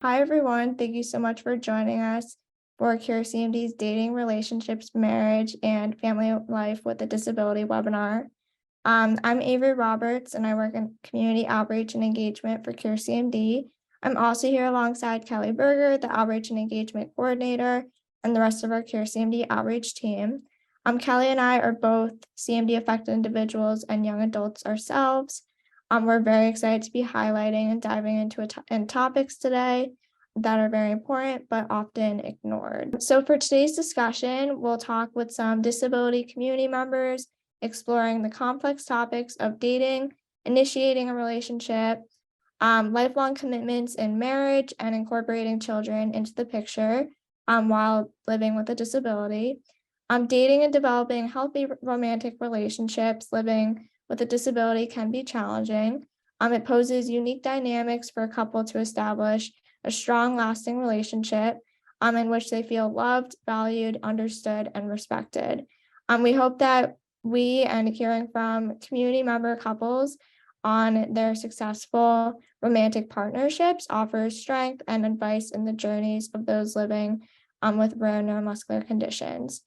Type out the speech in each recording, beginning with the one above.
Hi, everyone. Thank you so much for joining us for CMD's Dating, Relationships, Marriage, and Family Life with a Disability webinar. I'm Avery Roberts, and I work in Community Outreach and Engagement for CMD. I'm also here alongside Kelly Berger, the Outreach and Engagement Coordinator, and the rest of our CMD Outreach team. Kelly and I are both CMD affected individuals and young adults ourselves. We're very excited to be highlighting and diving into topics today that are very important but often ignored. So for today's discussion, we'll talk with some disability community members, exploring the complex topics of dating, initiating a relationship, lifelong commitments in marriage, and incorporating children into the picture while living with a disability. Dating and developing healthy romantic relationships living with a disability can be challenging. It poses unique dynamics for a couple to establish a strong, lasting relationship in which they feel loved, valued, understood, and respected. We hope that we and hearing from community member couples on their successful romantic partnerships offers strength and advice in the journeys of those living with rare neuromuscular conditions.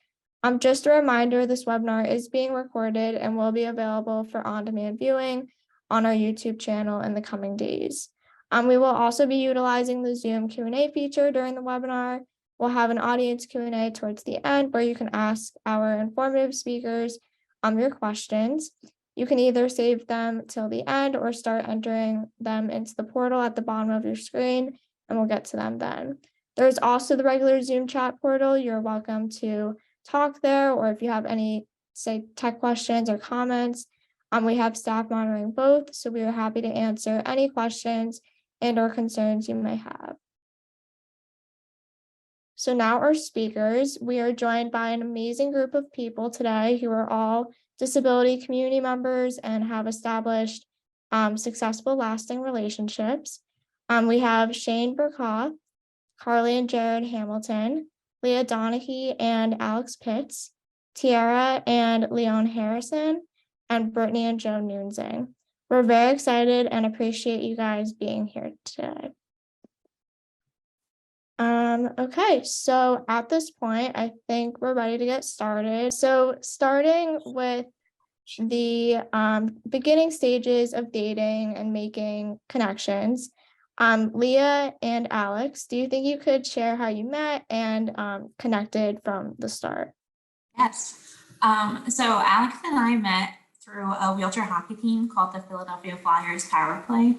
Just a reminder, this webinar is being recorded and will be available for on-demand viewing on our YouTube channel in the coming days. We will also be utilizing the Zoom Q&A feature during the webinar. We'll have an audience Q&A towards the end where you can ask our informative speakers your questions. You can either save them till the end or start entering them into the portal at the bottom of your screen, and we'll get to them then. There's also the regular Zoom chat portal. You're welcome to talk there, or if you have any, say, tech questions or comments, we have staff monitoring both, so we are happy to answer any questions and or concerns you may have. So now our speakers, we are joined by an amazing group of people today who are all disability community members and have established successful, lasting relationships. We have Shane BURCAW, CARLI and Jared Hamilton, Leah DONAGHY and Alex Pitts, TIERRA and Leon Harrison, and BRITTNEY and Joe NEUNZIG. We're very excited and appreciate you guys being here today. Okay, so at this point, I think we're ready to get started. So starting with the beginning stages of dating and making connections, Leah and Alex, do you think you could share how you met and connected from the start? Yes. So Alex and I met through a wheelchair hockey team called the Philadelphia Flyers Power Play.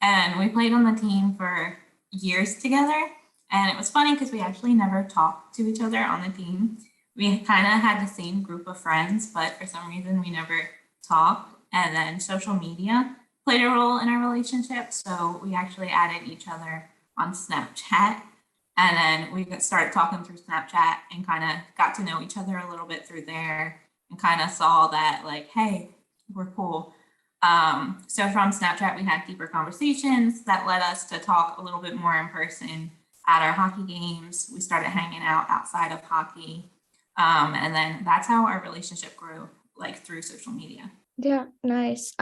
And we played on the team for years together. And it was funny because we actually never talked to each other on the team. We kind of had the same group of friends, but for some reason we never talked. And then social media played a role in our relationship. So we actually added each other on Snapchat. And then we started talking through Snapchat and kind of got to know each other a little bit through there and kind of saw that like, hey, we're cool. So from Snapchat, we had deeper conversations that led us to talk a little bit more in person at our hockey games. We started hanging out outside of hockey. And then that's how our relationship grew, like through social media. Yeah, nice.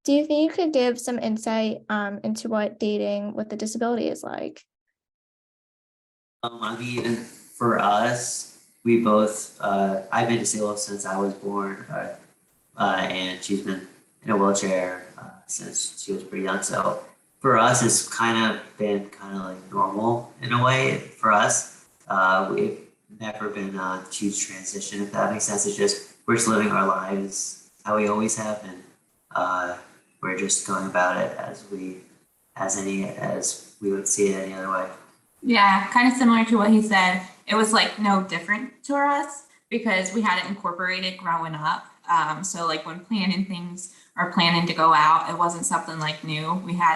Do you think you could give some insight into what dating with a disability is like? I mean, for us, we both, I've been disabled since I was born, and she's been in a wheelchair since she was pretty young. So for us, it's kind of been kind of like normal in a way for us. We've never been a huge transition, if that makes sense. It's just, we're just living our lives how we always have, and we're just going about it as we would see it any other way. Yeah, kind of similar to what he said. It was like no different to us because we had it incorporated growing up. So like when planning things or planning to go out, it wasn't something like new.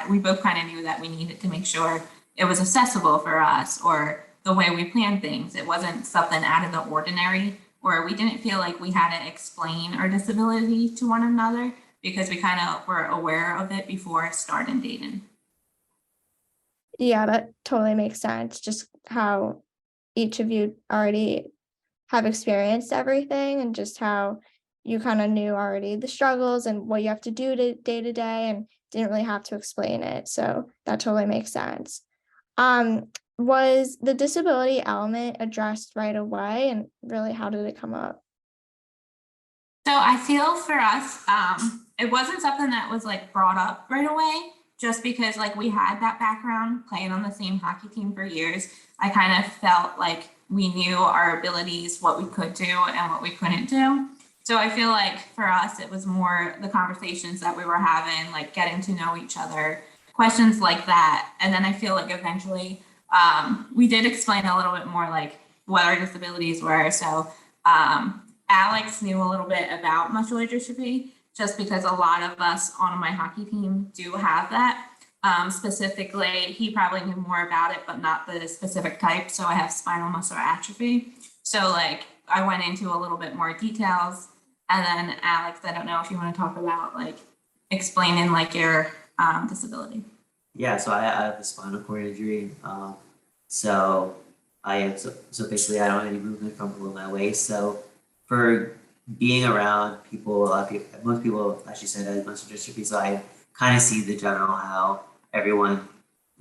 We both kind of knew that we needed to make sure it was accessible for us, or the way we planned things. It wasn't something out of the ordinary, or we didn't feel like we had to explain our disability to one another because we kind of were aware of it before starting dating. Yeah, that totally makes sense. Just how each of you already have experienced everything and just how you kind of knew already the struggles and what you have to do day to day and didn't really have to explain it. So that totally makes sense. Was the disability element addressed right away, and really how did it come up? So I feel for us, it wasn't something that was like brought up right away, just because like we had that background playing on the same hockey team for years. I kind of felt like we knew our abilities, what we could do and what we couldn't do. So I feel like for us, it was more the conversations that we were having, like getting to know each other, questions like that. And then I feel like eventually we did explain a little bit more like what our disabilities were. So Alex knew a little bit about muscular dystrophy just because a lot of us on my hockey team do have that. Specifically, he probably knew more about it, but not the specific type. So I have spinal muscular atrophy. So like I went into a little bit more details. And then Alex, I don't know if you want to talk about like explaining like your disability. Yeah, so I have a spinal cord injury. So I have so basically I don't have any movement from below my waist. So for being around people, most people actually said I had muscular dystrophy. So I kind of see the general how everyone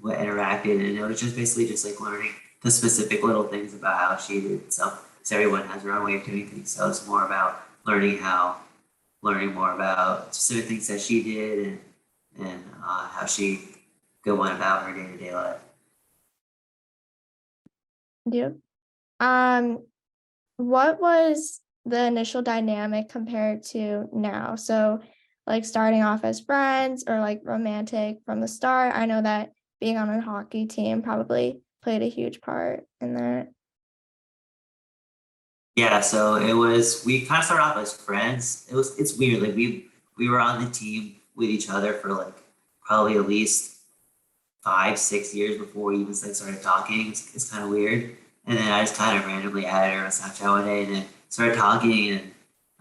interacted, and it was just basically just like learning the specific little things about how she did. So everyone has their own way of doing things. So it's more about learning more about specific things that she did and how she go on about her day-to-day life. Yep. What was the initial dynamic compared to now? So like starting off as friends or like romantic from the start? I know that being on a hockey team probably played a huge part in that. Yeah, so we kind of started off as friends. It's weird. Like we were on the team with each other for like probably at least 5-6 years before we even like started talking. It's kind of weird. And then I just kind of randomly added her on Snapchat one day and then started talking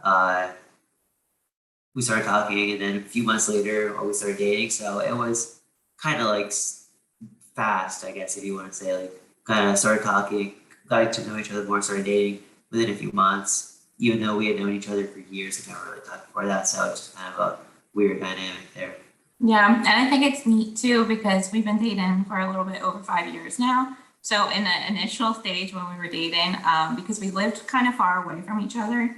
and we started talking and then a few months later we started dating. So it was kind of like fast, I guess, if you want to say, like kind of started talking, got to know each other more, started dating within a few months, even though we had known each other for years and never really talked before that. So it's just kind of a weird dynamic there. Yeah, and I think it's neat too because we've been dating for a little bit over 5 years now. So in the initial stage when we were dating, because we lived kind of far away from each other,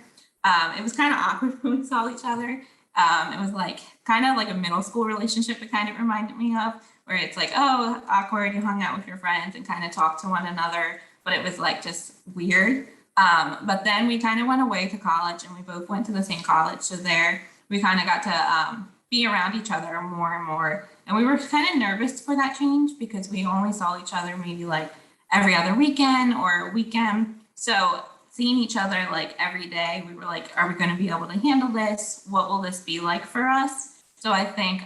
it was kind of awkward when we saw each other. It was like kind of like a middle school relationship. It kind of reminded me of where it's like, oh, awkward. You hung out with your friends and kind of talked to one another, but it was like just weird. But then we kind of went away to college and we both went to the same college. So there we kind of got to be around each other more and more. And we were kind of nervous for that change because we only saw each other maybe like every other weekend or weekend. So seeing each other like every day, we were like, are we going to be able to handle this? What will this be like for us? So I think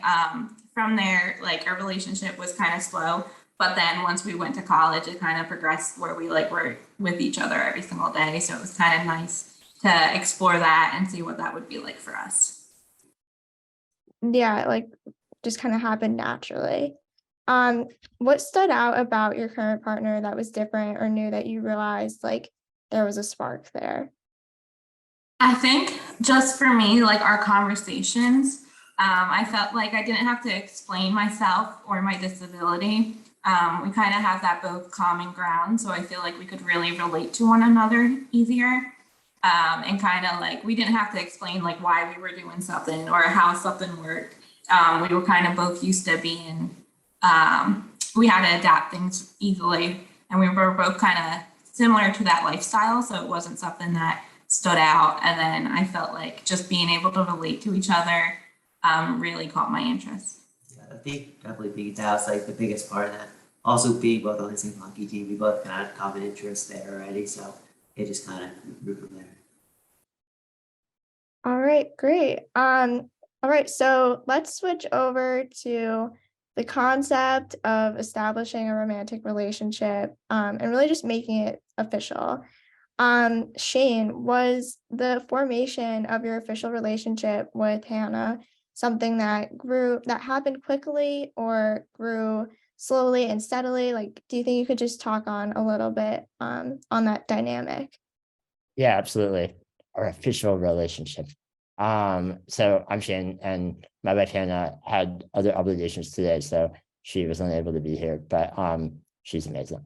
from there, like our relationship was kind of slow. But then once we went to college, it kind of progressed where we like were with each other every single day. So it was kind of nice to explore that and see what that would be like for us. Yeah, like just kind of happened naturally. What stood out about your current partner that was different or new that you realized like there was a spark there? I think just for me, like our conversations, I felt like I didn't have to explain myself or my disability. We kind of have that both common ground. So I feel like we could really relate to one another easier. And kind of like we didn't have to explain like why we were doing something or how something worked. We were kind of both used to being, we had to adapt things easily. And we were both kind of similar to that lifestyle. So it wasn't something that stood out. And then I felt like just being able to relate to each other really caught my interest. Yeah, I think definitely being that's like the biggest part of that. Also being both on the same hockey team, we both kind of common interests there already. So it just kind of grew from there. All right, great. All right, so let's switch over to the concept of establishing a romantic relationship, and really just making it official. Shane, was the formation of your official relationship with Hannah something that happened quickly or grew slowly and steadily? Like, do you think you could just talk on a little bit on that dynamic? Yeah, absolutely. Our official relationship. So I'm Shane and my wife Hannah had other obligations today, so she was unable to be here. But she's amazing.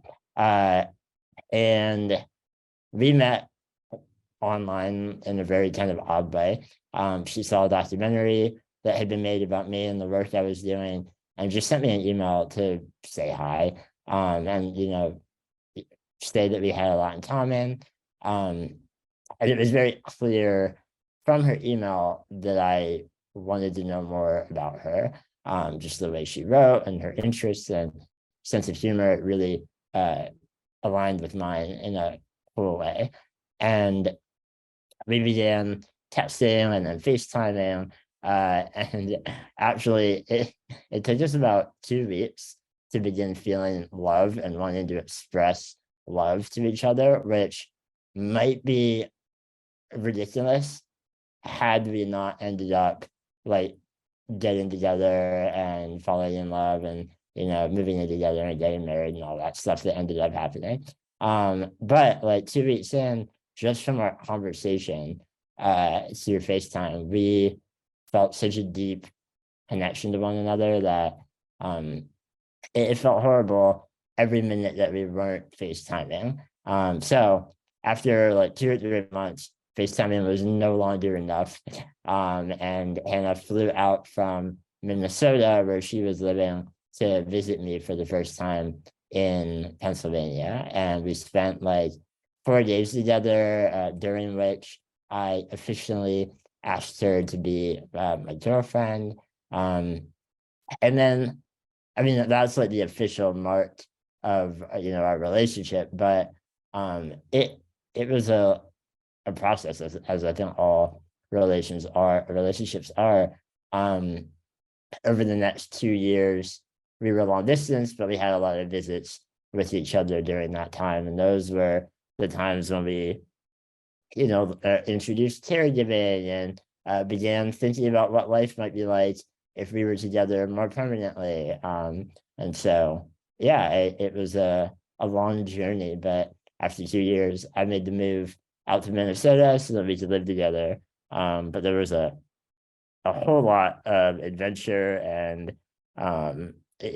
And we met online in a very kind of odd way. She saw a documentary that had been made about me and the work I was doing, and just sent me an email to say hi, and say that we had a lot in common. And it was very clear from her email that I wanted to know more about her. Just the way she wrote and her interests and sense of humor really aligned with mine in a cool way. And we began texting and then FaceTiming. And actually, it took us about 2 weeks to begin feeling love and wanting to express love to each other, which might be ridiculous had we not ended up like getting together and falling in love and moving in together and getting married and all that stuff that ended up happening. But like 2 weeks in, just from our conversation through FaceTime, we felt such a deep connection to one another that it felt horrible every minute that we weren't FaceTiming. So after like 2 or 3 months, FaceTiming was no longer enough. And Hannah flew out from Minnesota, where she was living, to visit me for the first time in Pennsylvania. And we spent like 4 days together, during which I officially asked her to be my girlfriend. And then, I mean, that's like the official mark of our relationship, but it was a process, as I think all relationships are. Over the next 2 years, we were long distance, but we had a lot of visits with each other during that time, and those were the times when we introduced caregiving and began thinking about what life might be like if we were together more permanently. And so, yeah, it was a long journey, but after 2 years, I made the move out to Minnesota so that we could live together. But there was a whole lot of adventure and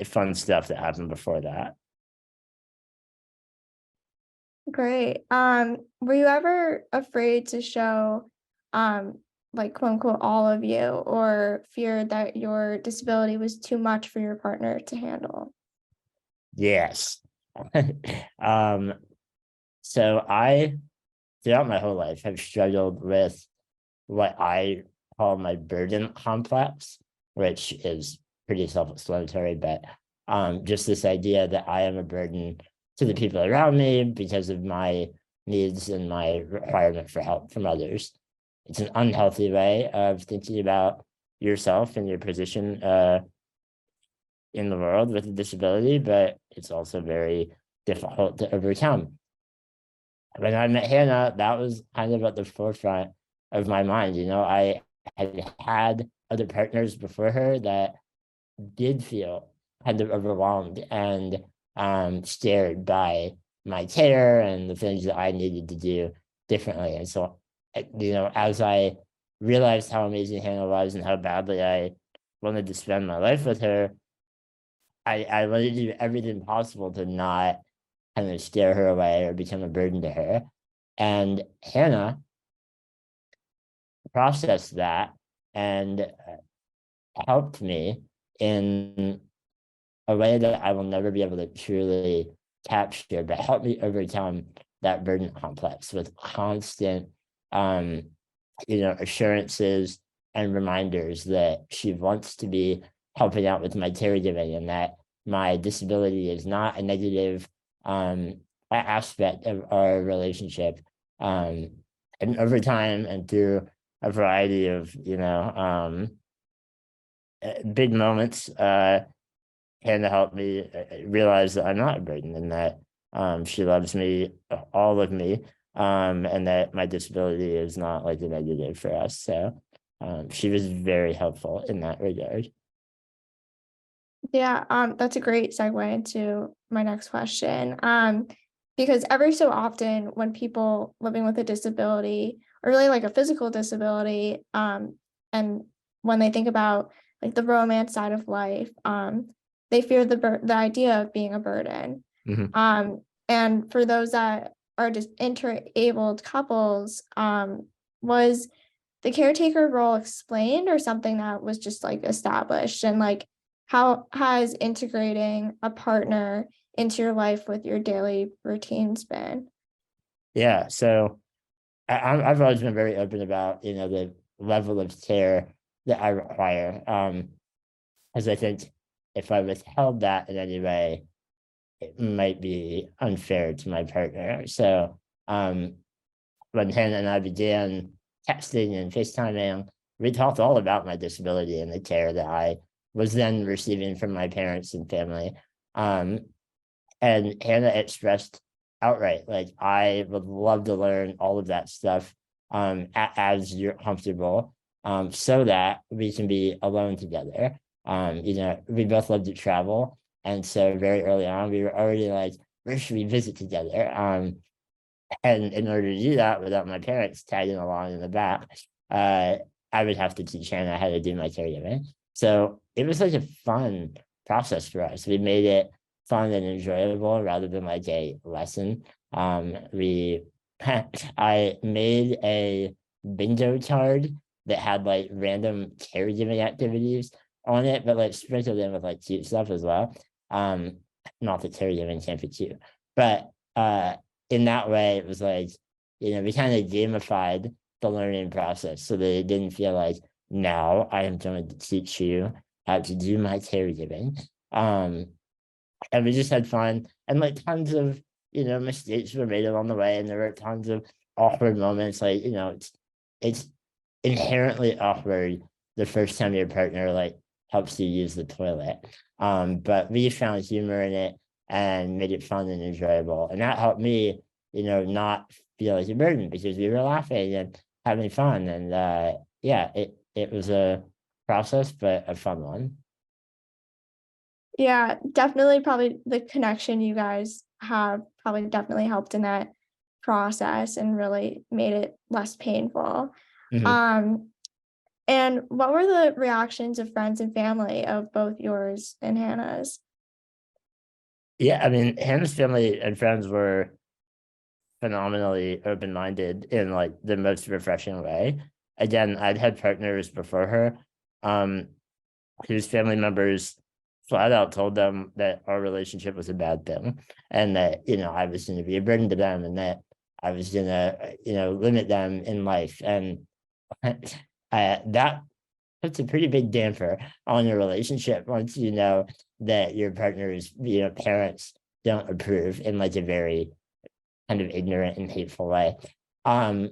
fun stuff that happened before that. Great. Were you ever afraid to show, like, quote unquote, all of you, or feared that your disability was too much for your partner to handle? Yes. So I, throughout my whole life, have struggled with what I call my burden complex, which is pretty self-explanatory, but just this idea that I am a burden to the people around me because of my needs and my requirement for help from others. It's an unhealthy way of thinking about yourself and your position in the world with a disability, but it's also very difficult to overcome. When I met Hannah, that was kind of at the forefront of my mind. I had other partners before her that did feel kind of overwhelmed and scared by my care and the things that I needed to do differently. And so, as I realized how amazing Hannah was and how badly I wanted to spend my life with her, I wanted to do everything possible to not kind of scare her away or become a burden to her. And Hannah processed that and helped me in a way that I will never be able to truly capture, but helped me overcome that burden complex with constant, assurances and reminders that she wants to be helping out with my caregiving and that my disability is not a negative aspect of our relationship. And over time and through a variety of, big moments, Hannah helped me realize that I'm not a burden and that she loves me, all of me, and that my disability is not like a negative for us. So she was very helpful in that regard. Yeah, that's a great segue into my next question. Because every so often when people living with a disability, or really like a physical disability, and when they think about like the romance side of life, they fear the idea of being a burden. And for those that are just interabled couples, was the caretaker role explained or something that was just like established? And like, how has integrating a partner into your life with your daily routines been? Yeah, so I've always been very open about, the level of care that I require. As I think if I withheld that in any way, it might be unfair to my partner. So when Hannah and I began texting and FaceTiming, we talked all about my disability and the care that I was then receiving from my parents and family. And Hannah expressed outright, like, I would love to learn all of that stuff as you're comfortable, so that we can be alone together. We both love to travel. And so very early on, we were already like, where should we visit together? And in order to do that without my parents tagging along in the back, I would have to teach Hannah how to do my caregiving. So it was like a fun process for us. We made it fun and enjoyable rather than like a lesson. I made a bingo card that had like random caregiving activities on it, but like sprinkled in with like cute stuff as well. Not that caregiving can't be cute, but in that way, it was like, we kind of gamified the learning process so that it didn't feel like, now I am going to teach you how to do my caregiving. And we just had fun, and like tons of, mistakes were made along the way, and there were tons of awkward moments. Like, it's inherently awkward the first time your partner like helps you use the toilet. But we found humor in it and made it fun and enjoyable. And that helped me, not feel like a burden because we were laughing and having fun. And it was a process, but a fun one. Yeah, definitely. Probably the connection you guys have probably definitely helped in that process and really made it less painful. And what were the reactions of friends and family of both yours and Hannah's? Yeah, I mean, Hannah's family and friends were phenomenally open-minded in like the most refreshing way. Again, I'd had partners before her, whose family members flat out told them that our relationship was a bad thing, and that, I was going to be a burden to them, and that I was going to, limit them in life. And that puts a pretty big damper on your relationship once you know that your partner's, parents don't approve in like a very kind of ignorant and hateful way. And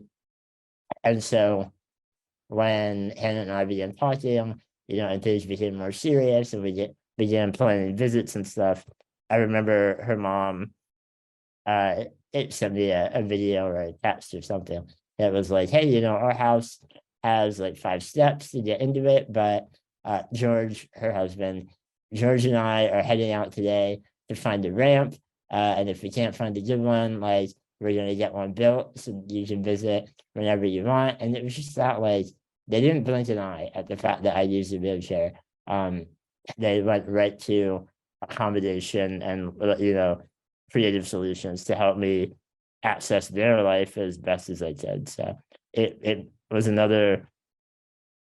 so when Hannah and I began talking, and things became more serious, and we began planning visits and stuff, I remember her mom it sent me a video or a text or something that was like, hey, our house has like 5 steps to get into it, but George, her husband, George and I are heading out today to find a ramp. And if we can't find a good one, like, we're going to get one built so you can visit whenever you want. And it was just that, like, they didn't blink an eye at the fact that I used a wheelchair. They went right to accommodation and, creative solutions to help me access their life as best as I could. So it was another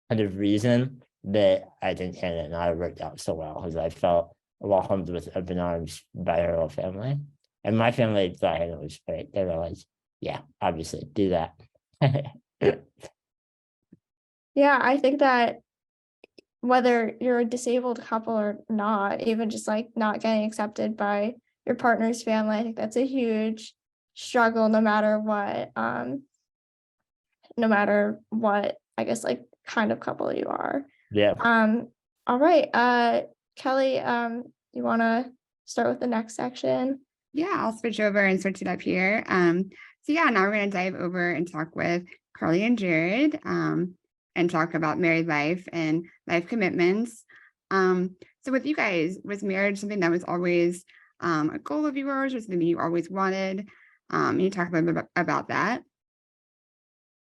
kind of reason that I think Hannah and I worked out so well, because I felt welcomed with open arms by her whole family. And my family thought Hannah was great. They were like, yeah, obviously, do that. Yeah, I think that whether you're a disabled couple or not, even just like not getting accepted by your partner's family, I think that's a huge struggle no matter what, I guess, like, kind of couple you are. Yeah. All right. Kelly, you want to start with the next section? Yeah, I'll switch over and switch it up here. So yeah, now we're going to dive over and talk with Carly and Jared, and talk about married life and life commitments. So with you guys, was marriage something that was always a goal of yours, or something you always wanted? Can you talk a little bit about that?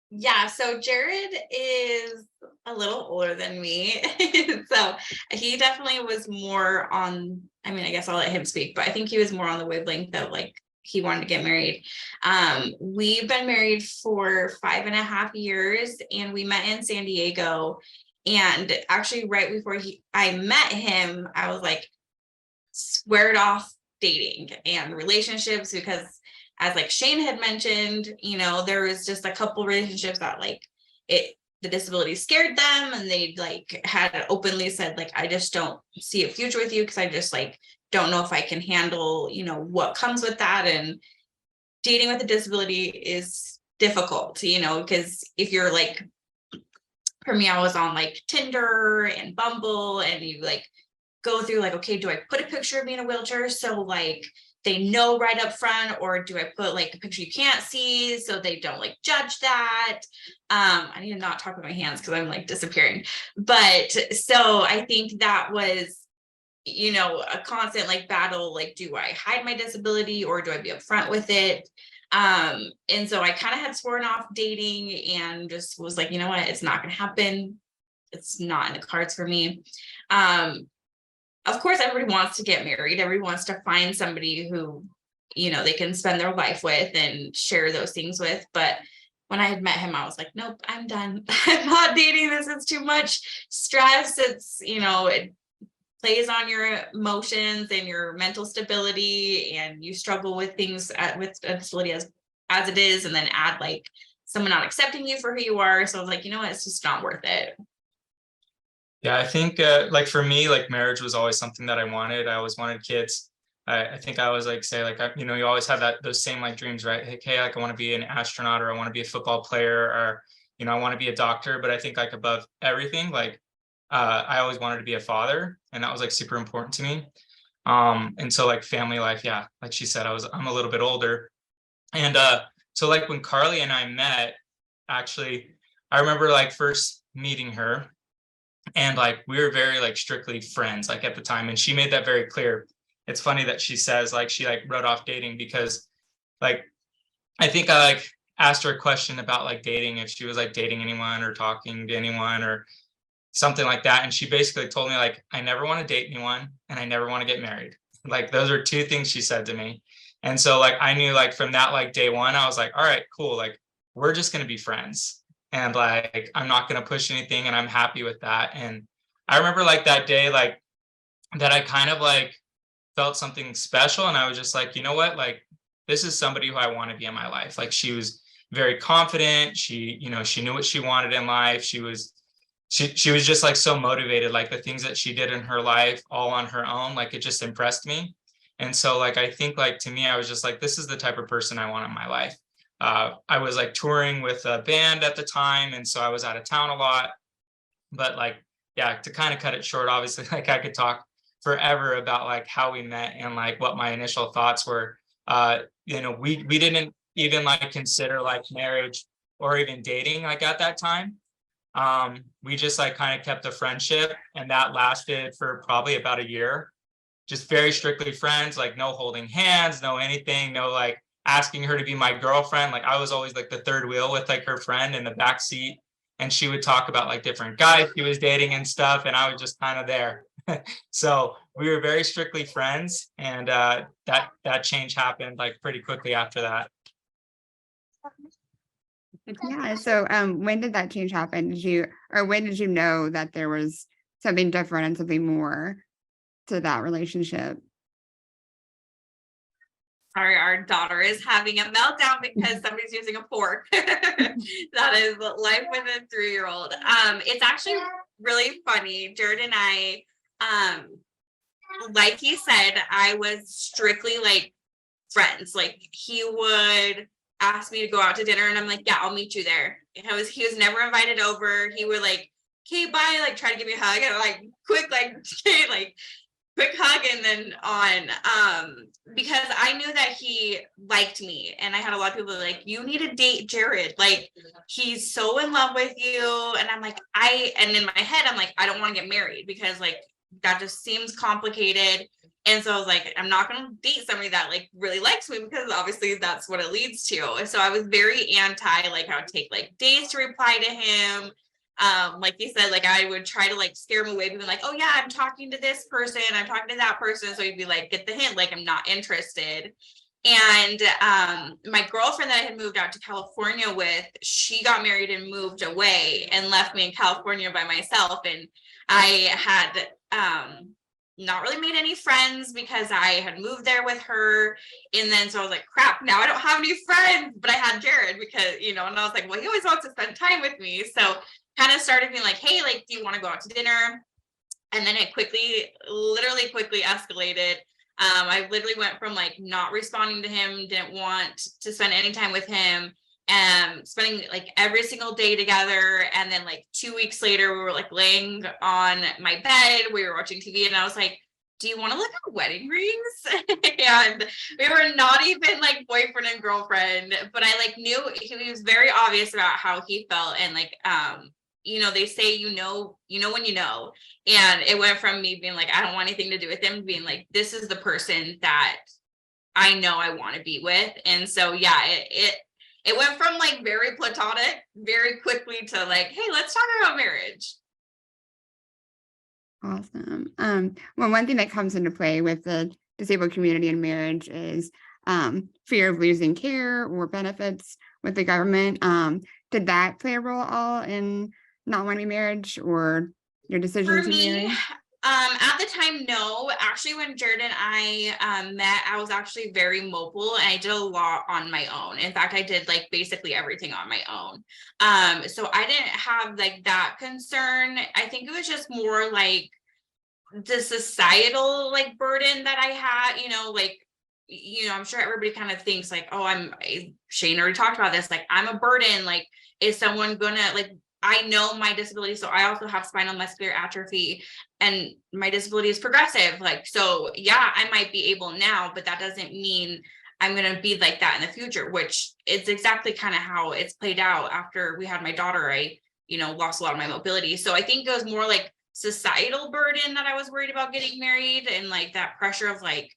Yeah, so Jared is a little older than me. So he definitely was more on, I mean, I guess I'll let him speak, but I think he was more on the wavelength of like he wanted to get married. We've been married for 5.5 years and we met in San Diego. And actually right before I met him, I was like squared off dating and relationships because as like Shane had mentioned, you know, there was just a couple relationships that like the disability scared them and they like had openly said like, I just don't see a future with you because I just like don't know if I can handle, you know, what comes with that. And dating with a disability is difficult, you know, because if you're like, for me, I was on like Tinder and Bumble and you like go through like, okay, do I put a picture of me in a wheelchair so like they know right up front, or do I put like a picture you can't see so they don't like judge that? I need to not talk with my hands because I'm like disappearing. But so I think that was, you know, a constant like battle, like, do I hide my disability or do I be upfront with it? And so I kind of had sworn off dating and just was like, you know what, it's not gonna happen. It's not in the cards for me. Of course, everybody wants to get married. Everybody wants to find somebody who, you know, they can spend their life with and share those things with. But when I had met him, I was like, nope, I'm done. I'm not dating this. It's too much stress. It's, you know, it plays on your emotions and your mental stability, and you struggle with things with a disability as it is, and then add like someone not accepting you for who you are. So I was like, you know what, it's just not worth it. Yeah, I think like for me, like marriage was always something that I wanted. I always wanted kids. I think I always like say like, you know, you always have those same like dreams, right? Like, hey, like I want to be an astronaut, or I want to be a football player, or, you know, I want to be a doctor. But I think like above everything, like I always wanted to be a father, and that was like super important to me. And so like family life, yeah, like she said, I'm a little bit older. And so like when CARLI and I met, actually, I remember like first meeting her, and like we were very like strictly friends like at the time, and she made that very clear. It's funny that she says like she like wrote off dating because like I think I like asked her a question about like dating, if she was like dating anyone or talking to anyone or something like that, and she basically told me like, I never want to date anyone and I never want to get married. Like those are two things she said to me. And so like I knew like from that like day one, I was like, all right, cool, like we're just going to be friends, and like I'm not going to push anything, and I'm happy with that. And I remember like that day, like that I kind of like felt something special, and I was just like, you know what, like this is somebody who I want to be in my life. Like she was very confident, she, you know, she knew what she wanted in life. She was just like so motivated, like the things that she did in her life all on her own, like it just impressed me. And so like I think like to me, I was just like, this is the type of person I want in my life. I was like touring with a band at the time, and so I was out of town a lot. But like, yeah, to kind of cut it short, obviously, like I could talk forever about like how we met and like what my initial thoughts were. You know, we didn't even like consider like marriage or even dating like at that time. We just like kind of kept a friendship, and that lasted for probably about a year. Just very strictly friends, like no holding hands, no anything, no like asking her to be my girlfriend. Like I was always like the third wheel with like her friend in the back seat, and she would talk about like different guys she was dating and stuff, and I was just kind of there. So we were very strictly friends, and that change happened like pretty quickly after that. Yeah. So when did that change happen? When did you know that there was something different and something more to that relationship? Sorry, our daughter is having a meltdown because somebody's using a fork. That is life with a 3-year-old. It's actually really funny. Jared and I, like he said, I was strictly like friends. Like he would ask me to go out to dinner and I'm like, yeah, I'll meet you there. He was never invited over. He would like, okay, bye, like try to give me a hug and like quick, like, okay, like quick hug and then on, because I knew that he liked me, and I had a lot of people like, you need to date Jared, like he's so in love with you. And I'm like, and in my head I'm like, I don't want to get married because like that just seems complicated, And so I was like, I'm not going to date somebody that like really likes me, because obviously that's what it leads to. And so I was very anti, like I would take like days to reply to him. Like you said, like I would try to like scare him away, being like, oh yeah, I'm talking to this person, I'm talking to that person. So he'd be like, get the hint, like I'm not interested. And my girlfriend that I had moved out to California with, she got married and moved away and left me in California by myself. And I had not really made any friends because I had moved there with her. And then so I was like, crap, now I don't have any friends, but I had Jared because, you know, and I was like, well, he always wants to spend time with me. So kind of started being like, hey, like, do you want to go out to dinner? And then it literally quickly escalated. I literally went from like not responding to him, didn't want to spend any time with him, and spending like every single day together. And then like 2 weeks later, we were like laying on my bed, we were watching TV, and I was like, do you want to look at wedding rings? And we were not even like boyfriend and girlfriend, but I like knew he was very obvious about how he felt. And like, you know, they say, you know when you know. And it went from me being like, I don't want anything to do with him, being like, this is the person that I know I want to be with. And so yeah, it went from like very platonic very quickly to like, hey, let's talk about marriage. Awesome. Well, one thing that comes into play with the disabled community and marriage is fear of losing care or benefits with the government. Did that play a role at all in not wanting marriage or your decision For to me, marry? at the time, no. Actually, when Jared and I met, I was actually very mobile and I did a lot on my own. In fact, I did like basically everything on my own. So I didn't have like that concern. I think it was just more like the societal like burden that I had, you know, like, you know, I'm sure everybody kind of thinks like, oh, Shane already talked about this, like I'm a burden, like is someone gonna like, I know my disability, so I also have spinal muscular atrophy and my disability is progressive, like, so yeah, I might be able now, but that doesn't mean I'm gonna be like that in the future, which is exactly kind of how it's played out. After we had my daughter, I, you know, lost a lot of my mobility. So I think it was more like societal burden that I was worried about getting married, and like that pressure of like,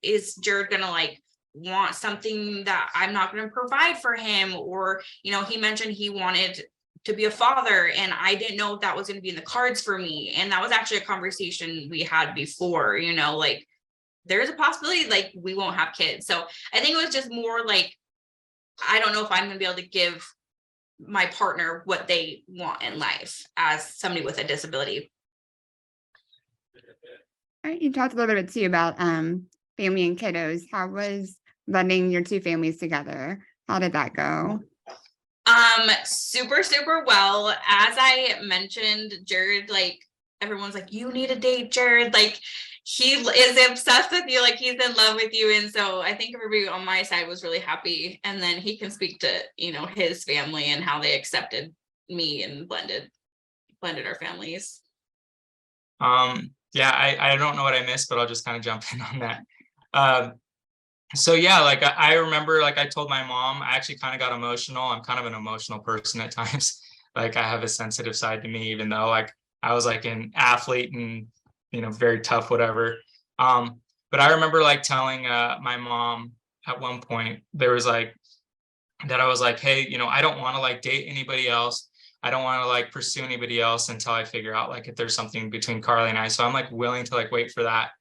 is Jared gonna like want something that I'm not going to provide for him? Or, you know, he mentioned he wanted to be a father, and I didn't know if that was going to be in the cards for me. And that was actually a conversation we had before, you know, like there's a possibility like we won't have kids. So I think it was just more like, I don't know if I'm going to be able to give my partner what they want in life as somebody with a disability. All right, you talked a little bit too about family and kiddos. How was blending your two families together? How did that go? Super, super well. As I mentioned, Jared, like everyone's like, you need to date Jared. Like he is obsessed with you, like he's in love with you. And so I think everybody on my side was really happy. And then he can speak to, you know, his family and how they accepted me and blended our families. Yeah, I don't know what I missed, but I'll just kind of jump in on that. So yeah, like I remember, like I told my mom, I actually kind of got emotional. I'm kind of an emotional person at times. Like I have a sensitive side to me, even though like I was like an athlete and, you know, very tough, whatever. But I remember like telling my mom at one point, there was like, that I was like, hey, you know, I don't want to like date anybody else. I don't want to like pursue anybody else until I figure out like if there's something between CARLI and I. So I'm like willing to like wait for that.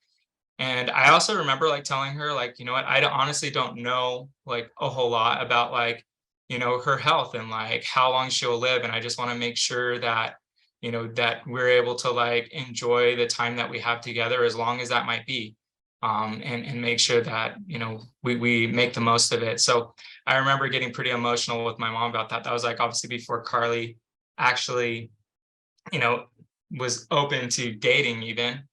And I also remember like telling her like, you know what, honestly don't know like a whole lot about like, you know, her health and like how long she'll live. And I just want to make sure that, you know, that we're able to like enjoy the time that we have together, as long as that might be. And make sure that, you know, we make the most of it. So I remember getting pretty emotional with my mom about that. That was like obviously before CARLI actually, you know, was open to dating even.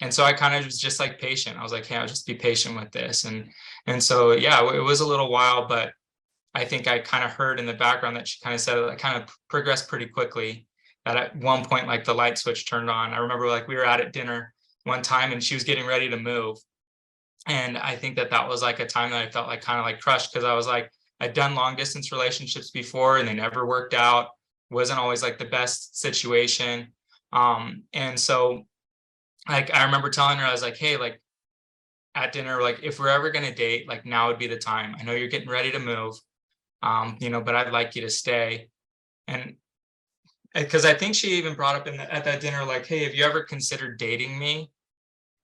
And so I kind of was just like patient. I was like, hey, I'll just be patient with this. And so, yeah, it was a little while, but I think I kind of heard in the background that she kind of said it kind of progressed pretty quickly. That at one point, like the light switch turned on. I remember like we were at dinner one time and she was getting ready to move. And I think that was like a time that I felt like kind of like crushed, because I was like, I'd done long distance relationships before and they never worked out. Wasn't always like the best situation. And so like, I remember telling her, I was like, hey, like at dinner, like if we're ever going to date, like now would be the time. I know you're getting ready to move, you know, but I'd like you to stay. And because I think she even brought up at that dinner, like, hey, have you ever considered dating me?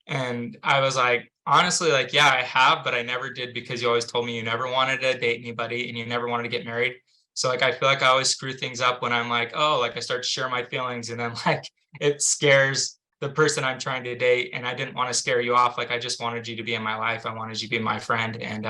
And I was like, honestly, like, yeah, I have, but I never did because you always told me you never wanted to date anybody and you never wanted to get married. So like, I feel like I always screw things up when I'm like, oh, like I start to share my feelings and then like it scares the person I'm trying to date. And I didn't want to scare you off. Like, I just wanted you to be in my life. I wanted you to be my friend. And,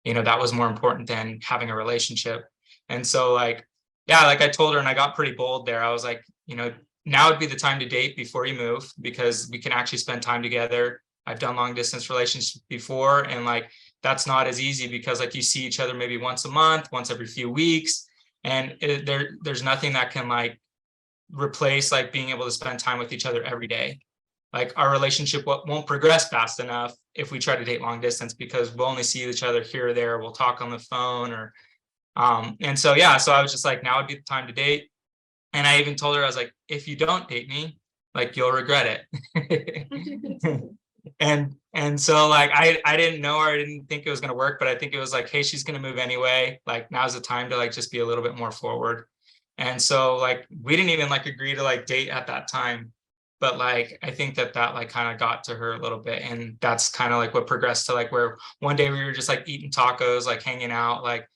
you know, that was more important than having a relationship. And so like, yeah, like I told her and I got pretty bold there. I was like, you know, now would be the time to date before you move because we can actually spend time together. I've done long distance relationships before and like that's not as easy because like you see each other maybe once a month, once every few weeks, and there's nothing that can like replace like being able to spend time with each other every day. Like our relationship won't progress fast enough if we try to date long distance because we'll only see each other here or there. We'll talk on the phone or and so yeah, so I was just like, now would be the time to date. And I even told her, I was like, if you don't date me, like you'll regret it. and so like I didn't know her, I didn't think it was gonna work, but I think it was like, hey, she's gonna move anyway. Like now's the time to like just be a little bit more forward. And so like we didn't even like agree to like date at that time. But like I think that like kind of got to her a little bit. And that's kind of like what progressed to like where one day we were just like eating tacos, like hanging out, like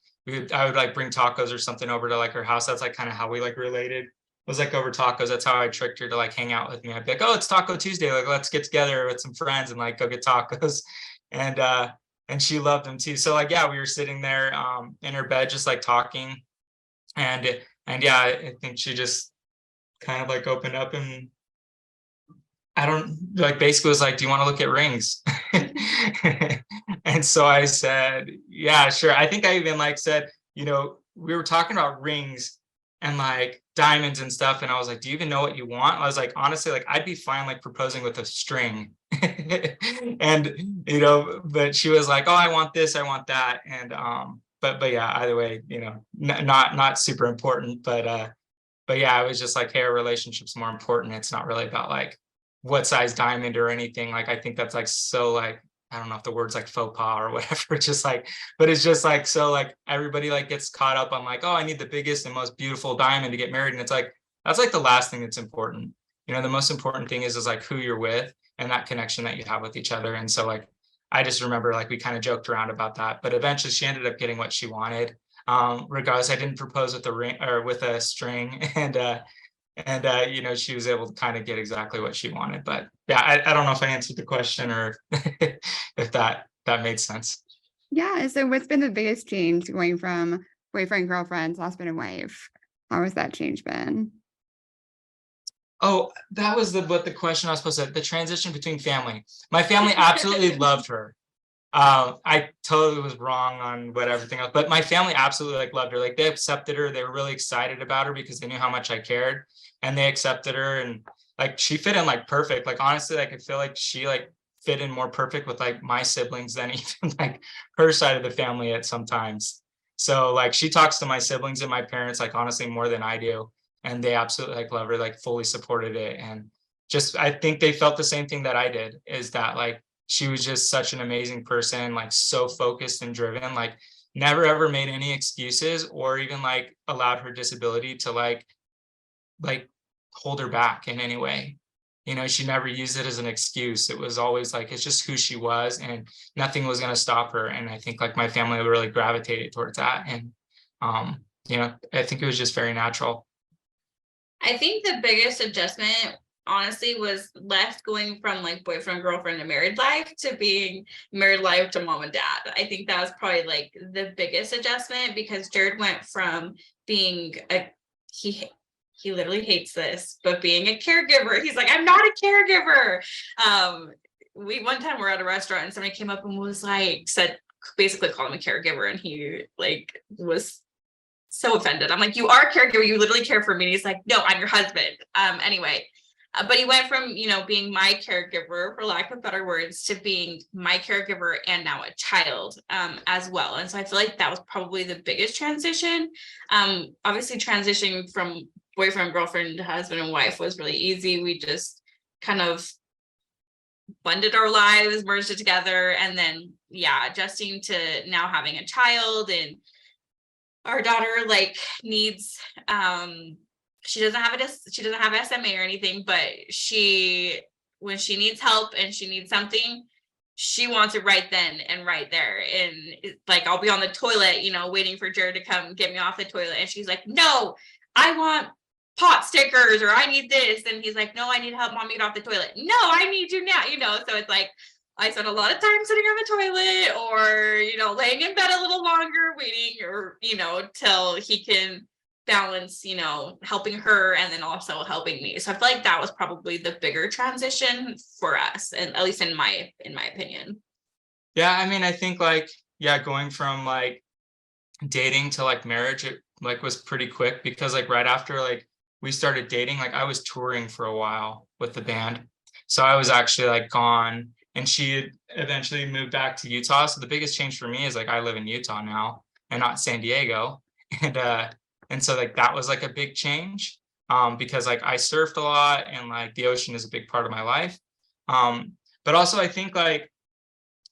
I would like bring tacos or something over to like her house. That's like kind of how we like related. It was like over tacos. That's how I tricked her to like hang out with me. I'd be like, oh, it's Taco Tuesday. Like, let's get together with some friends and like go get tacos. And she loved them too. So like, yeah, we were sitting there in her bed, just like talking. And yeah, I think she just kind of like opened up and I don't like basically was like, do you want to look at rings? And so I said, yeah, sure. I think I even like said, you know, we were talking about rings and like diamonds and stuff. And I was like, do you even know what you want? I was like, honestly, like I'd be fine like proposing with a string. And, you know, but she was like, oh, I want this, I want that. And but yeah, either way, you know, not super important. But yeah, I was just like, hey, our relationship's more important. It's not really about like what size diamond or anything. Like, I think that's like, so like, I don't know if the word's like faux pas or whatever, just like, but it's just like, so like everybody like gets caught up on like, oh, I need the biggest and most beautiful diamond to get married. And it's like, that's like the last thing that's important. You know, the most important thing is like who you're with and that connection that you have with each other. And so like, I just remember like we kind of joked around about that, but eventually she ended up getting what she wanted. Regardless, I didn't propose with a ring or with a string. And you know, she was able to kind of get exactly what she wanted. But yeah, I don't know if I answered the question or if that made sense. Yeah. So what's been the biggest change going from boyfriend, girlfriend, husband and wife? How has that change been? Oh, that was what the question I was supposed to, the transition between family. My family absolutely loved her. I totally was wrong on what everything else, but my family absolutely like loved her. Like they accepted her. They were really excited about her because they knew how much I cared and they accepted her. And like, she fit in like perfect. Like, honestly, like, I feel like she like fit in more perfect with like my siblings than even like her side of the family at sometimes. So like, she talks to my siblings and my parents, like honestly, more than I do. And they absolutely like love her, like fully supported it. And just, I think they felt the same thing that I did, is that like, she was just such an amazing person, like so focused and driven, like never ever made any excuses or even like allowed her disability to like hold her back in any way. You know, she never used it as an excuse. It was always like, it's just who she was and nothing was going to stop her. And I think like my family really gravitated towards that. And, you know, I think it was just very natural. I think the biggest adjustment honestly was left going from like boyfriend, girlfriend to married life to being married life to mom and dad. I think that was probably like the biggest adjustment because Jared went from being he literally hates this, but being a caregiver, he's like, I'm not a caregiver. We one time we're at a restaurant and somebody came up and was like, basically called him a caregiver, and he like was so offended. I'm like, you are a caregiver, you literally care for me. And he's like, no, I'm your husband. Anyway, but he went from, you know, being my caregiver, for lack of better words, to being my caregiver and now a child as well. And so I feel like that was probably the biggest transition. Obviously transitioning from boyfriend, girlfriend to husband and wife was really easy. We just kind of blended our lives, merged it together, and then yeah, adjusting to now having a child, and our daughter like needs she doesn't have SMA or anything, but when she needs help and she needs something, she wants it right then and right there. And like I'll be on the toilet, waiting for Jared to come get me off the toilet, and she's like, no, I want pot stickers, or I need this. And he's like, no, I need to help mommy get off the toilet. No, I need you now, so it's like I spend a lot of time sitting on the toilet, or laying in bed a little longer waiting, or till he can balance helping her and then also helping me. So I feel like that was probably the bigger transition for us, and at least in my opinion. Yeah, I mean, I think like, yeah, going from like dating to like marriage, it like was pretty quick, because like right after like we started dating, like I was touring for a while with the band, so I was actually like gone, and she had eventually moved back to Utah. So the biggest change for me is like I live in Utah now and not San Diego. And so like that was like a big change, because like I surfed a lot, and like the ocean is a big part of my life. But also I think like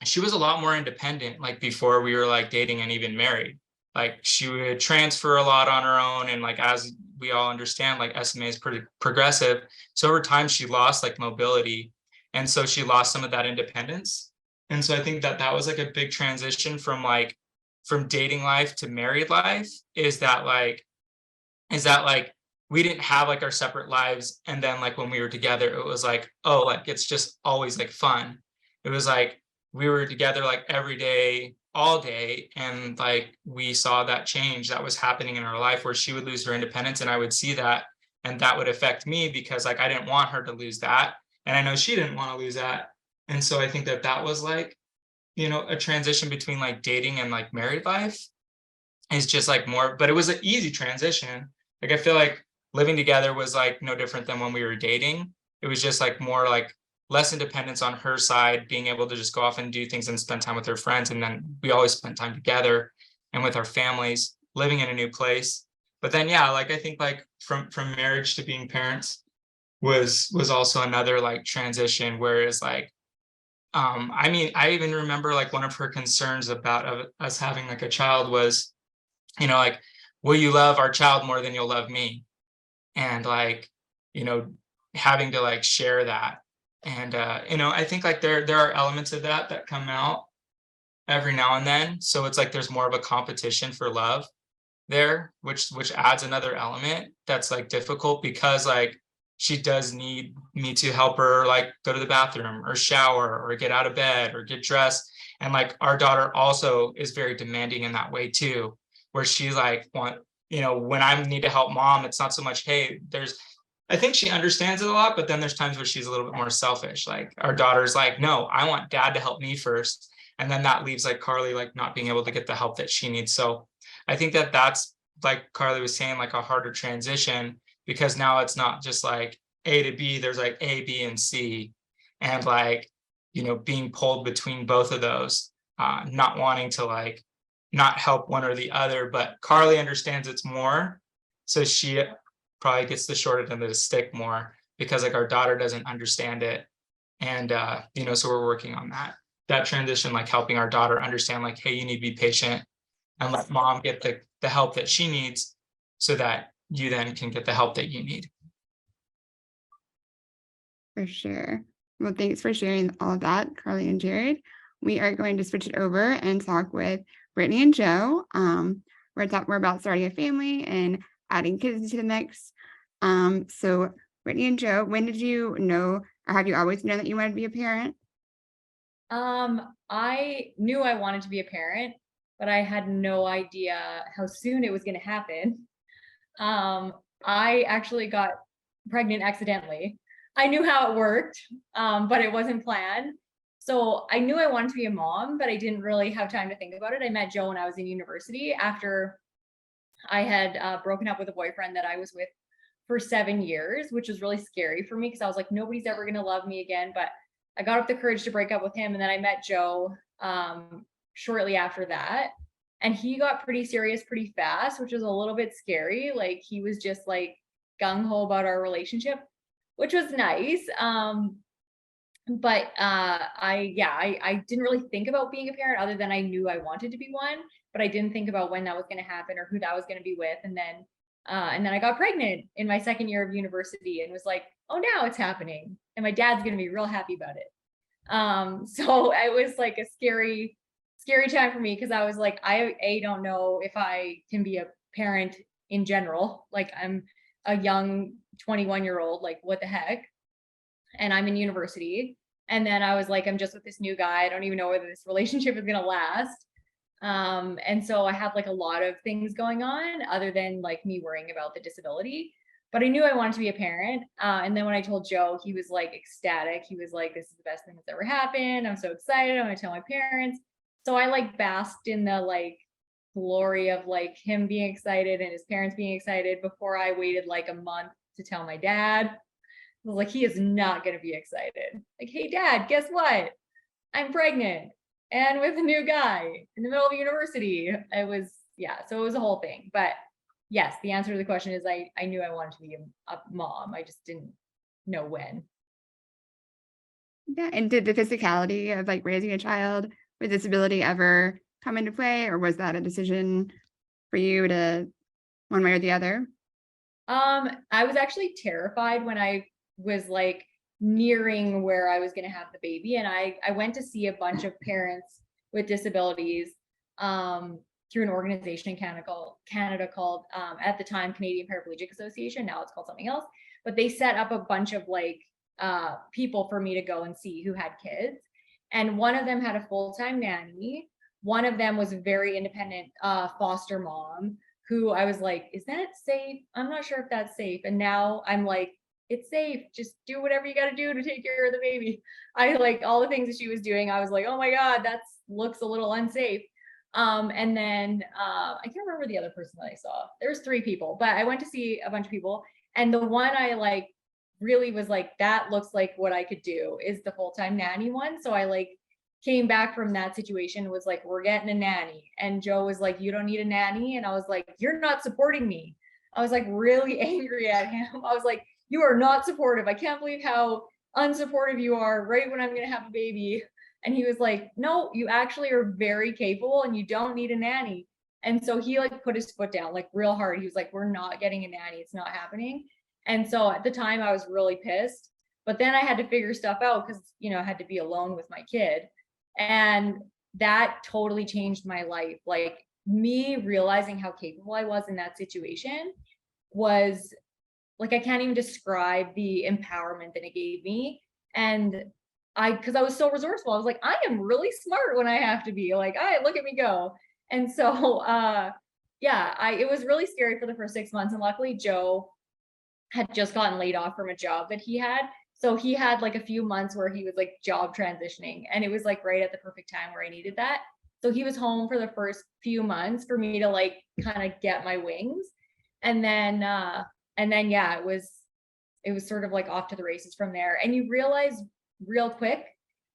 she was a lot more independent, like before we were like dating and even married. Like she would transfer a lot on her own, and like as we all understand, like SMA is pretty progressive. So over time she lost like mobility, and so she lost some of that independence. And so I think that that was like a big transition from dating life to married life, is that like we didn't have like our separate lives, and then like when we were together it was like, oh, like it's just always like fun. It was like we were together like every day, all day, and like we saw that change that was happening in our life, where she would lose her independence, and I would see that, and that would affect me, because like I didn't want her to lose that, and I know she didn't want to lose that. And so I think that that was like, a transition between like dating and like married life, is just like more, but it was an easy transition. Like I feel like living together was like no different than when we were dating. It was just like more like less independence on her side, being able to just go off and do things and spend time with her friends. And then we always spent time together and with our families, living in a new place. But then, yeah, like I think like from marriage to being parents was also another like transition, whereas like, I mean, I even remember like one of her concerns about us having like a child was, like, will you love our child more than you'll love me? And like, having to like share that. And I think like there are elements of that come out every now and then. So it's like there's more of a competition for love there, which adds another element that's like difficult, because like she does need me to help her like go to the bathroom or shower or get out of bed or get dressed. And like our daughter also is very demanding in that way too, where she like when I need to help mom, it's not so much, hey, I think she understands it a lot, but then there's times where she's a little bit more selfish. Like our daughter's like, no, I want dad to help me first. And then that leaves like CARLI like not being able to get the help that she needs. So I think that that's, like CARLI was saying, like a harder transition, because now it's not just like A to B, there's like A, B, and C. And like, being pulled between both of those, not wanting to like not help one or the other, but CARLI understands it's more. So she probably gets the short end of the stick more, because like our daughter doesn't understand it. And so we're working on that transition, like helping our daughter understand like, hey, you need to be patient and let mom get the help that she needs, so that you then can get the help that you need. For sure. Well, thanks for sharing all of that, CARLI and Jared. We are going to switch it over and talk with Brittney and Joe. We're talking more about starting a family and adding kids into the mix. So Brittney and Joe, when did you know, or have you always known that you wanted to be a parent? I knew I wanted to be a parent, but I had no idea how soon it was going to happen. I actually got pregnant accidentally. I knew how it worked, but it wasn't planned. So I knew I wanted to be a mom, but I didn't really have time to think about it. I met Joe when I was in university, after I had broken up with a boyfriend that I was with for 7 years, which was really scary for me, because I was like, nobody's ever going to love me again. But I got up the courage to break up with him. And then I met Joe shortly after that. And he got pretty serious pretty fast, which was a little bit scary. Like he was just like gung-ho about our relationship, which was nice. But I didn't really think about being a parent other than I knew I wanted to be one, but I didn't think about when that was going to happen or who that was going to be with. And then I got pregnant in my second year of university and was like, oh, now it's happening. And my dad's going to be real happy about it. So it was like a scary time for me because I was like, I don't know if I can be a parent in general. Like I'm a young 21-year-old, like what the heck? And I'm in university. And then I was like, I'm just with this new guy. I don't even know whether this relationship is gonna last. And so I had like a lot of things going on other than like me worrying about the disability. But I knew I wanted to be a parent. And then when I told Joe, he was like ecstatic. He was like, this is the best thing that's ever happened. I'm so excited. I'm gonna tell my parents. So I like basked in the like glory of like him being excited and his parents being excited before I waited like a month to tell my dad. I was like, he is not going to be excited. Like, hey, dad, guess what? I'm pregnant and with a new guy in the middle of university. It was, yeah, so it was a whole thing. But yes, the answer to the question is I knew I wanted to be a mom. I just didn't know when. Yeah, and did the physicality of like raising a child with disability ever come into play, or was that a decision for you to one way or the other? I was actually terrified when I was like nearing where I was going to have the baby, and I went to see a bunch of parents with disabilities through an organization in Canada called at the time Canadian Paraplegic Association. Now it's called something else, but they set up a bunch of like people for me to go and see who had kids, and one of them had a full-time nanny. One of them was a very independent foster mom who I was like, is that safe? I'm not sure if that's safe. And now I'm like, it's safe. Just do whatever you got to do to take care of the baby. I like all the things that she was doing. I was like, oh my God, that looks a little unsafe. And then I can't remember the other person that I saw. There was 3 people, but I went to see a bunch of people. And the one I like really was like, that looks like what I could do is the full-time nanny one. So I like came back from that situation, was like, we're getting a nanny. And Joe was like, you don't need a nanny. And I was like, you're not supporting me. I was like really angry at him. I was like, you are not supportive. I can't believe how unsupportive you are right when I'm going to have a baby. And he was like, no, you actually are very capable and you don't need a nanny. And so he like put his foot down like real hard. He was like, we're not getting a nanny. It's not happening. And so at the time I was really pissed, but then I had to figure stuff out because, you know, I had to be alone with my kid. And that totally changed my life. Like me realizing how capable I was in that situation was like, I can't even describe the empowerment that it gave me. And because I was so resourceful, I was like, I am really smart when I have to be like, look at me go. And so, it was really scary for the first 6 months. And luckily Joe had just gotten laid off from a job that he had. So he had like a few months where he was like job transitioning, and it was like right at the perfect time where I needed that. So he was home for the first few months for me to like kind of get my wings. And then yeah, it was sort of like off to the races from there. And you realize real quick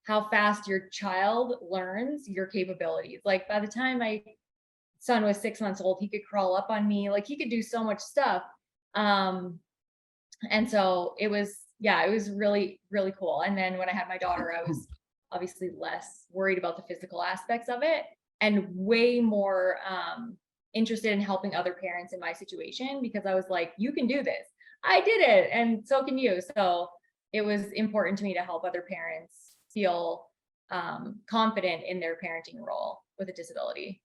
how fast your child learns your capabilities. Like by the time my son was 6 months old, he could crawl up on me, like he could do so much stuff. And so it was really, really cool. And then when I had my daughter, I was obviously less worried about the physical aspects of it and way more interested in helping other parents in my situation, because I was like, you can do this. I did it. And so can you. So it was important to me to help other parents feel confident in their parenting role with a disability.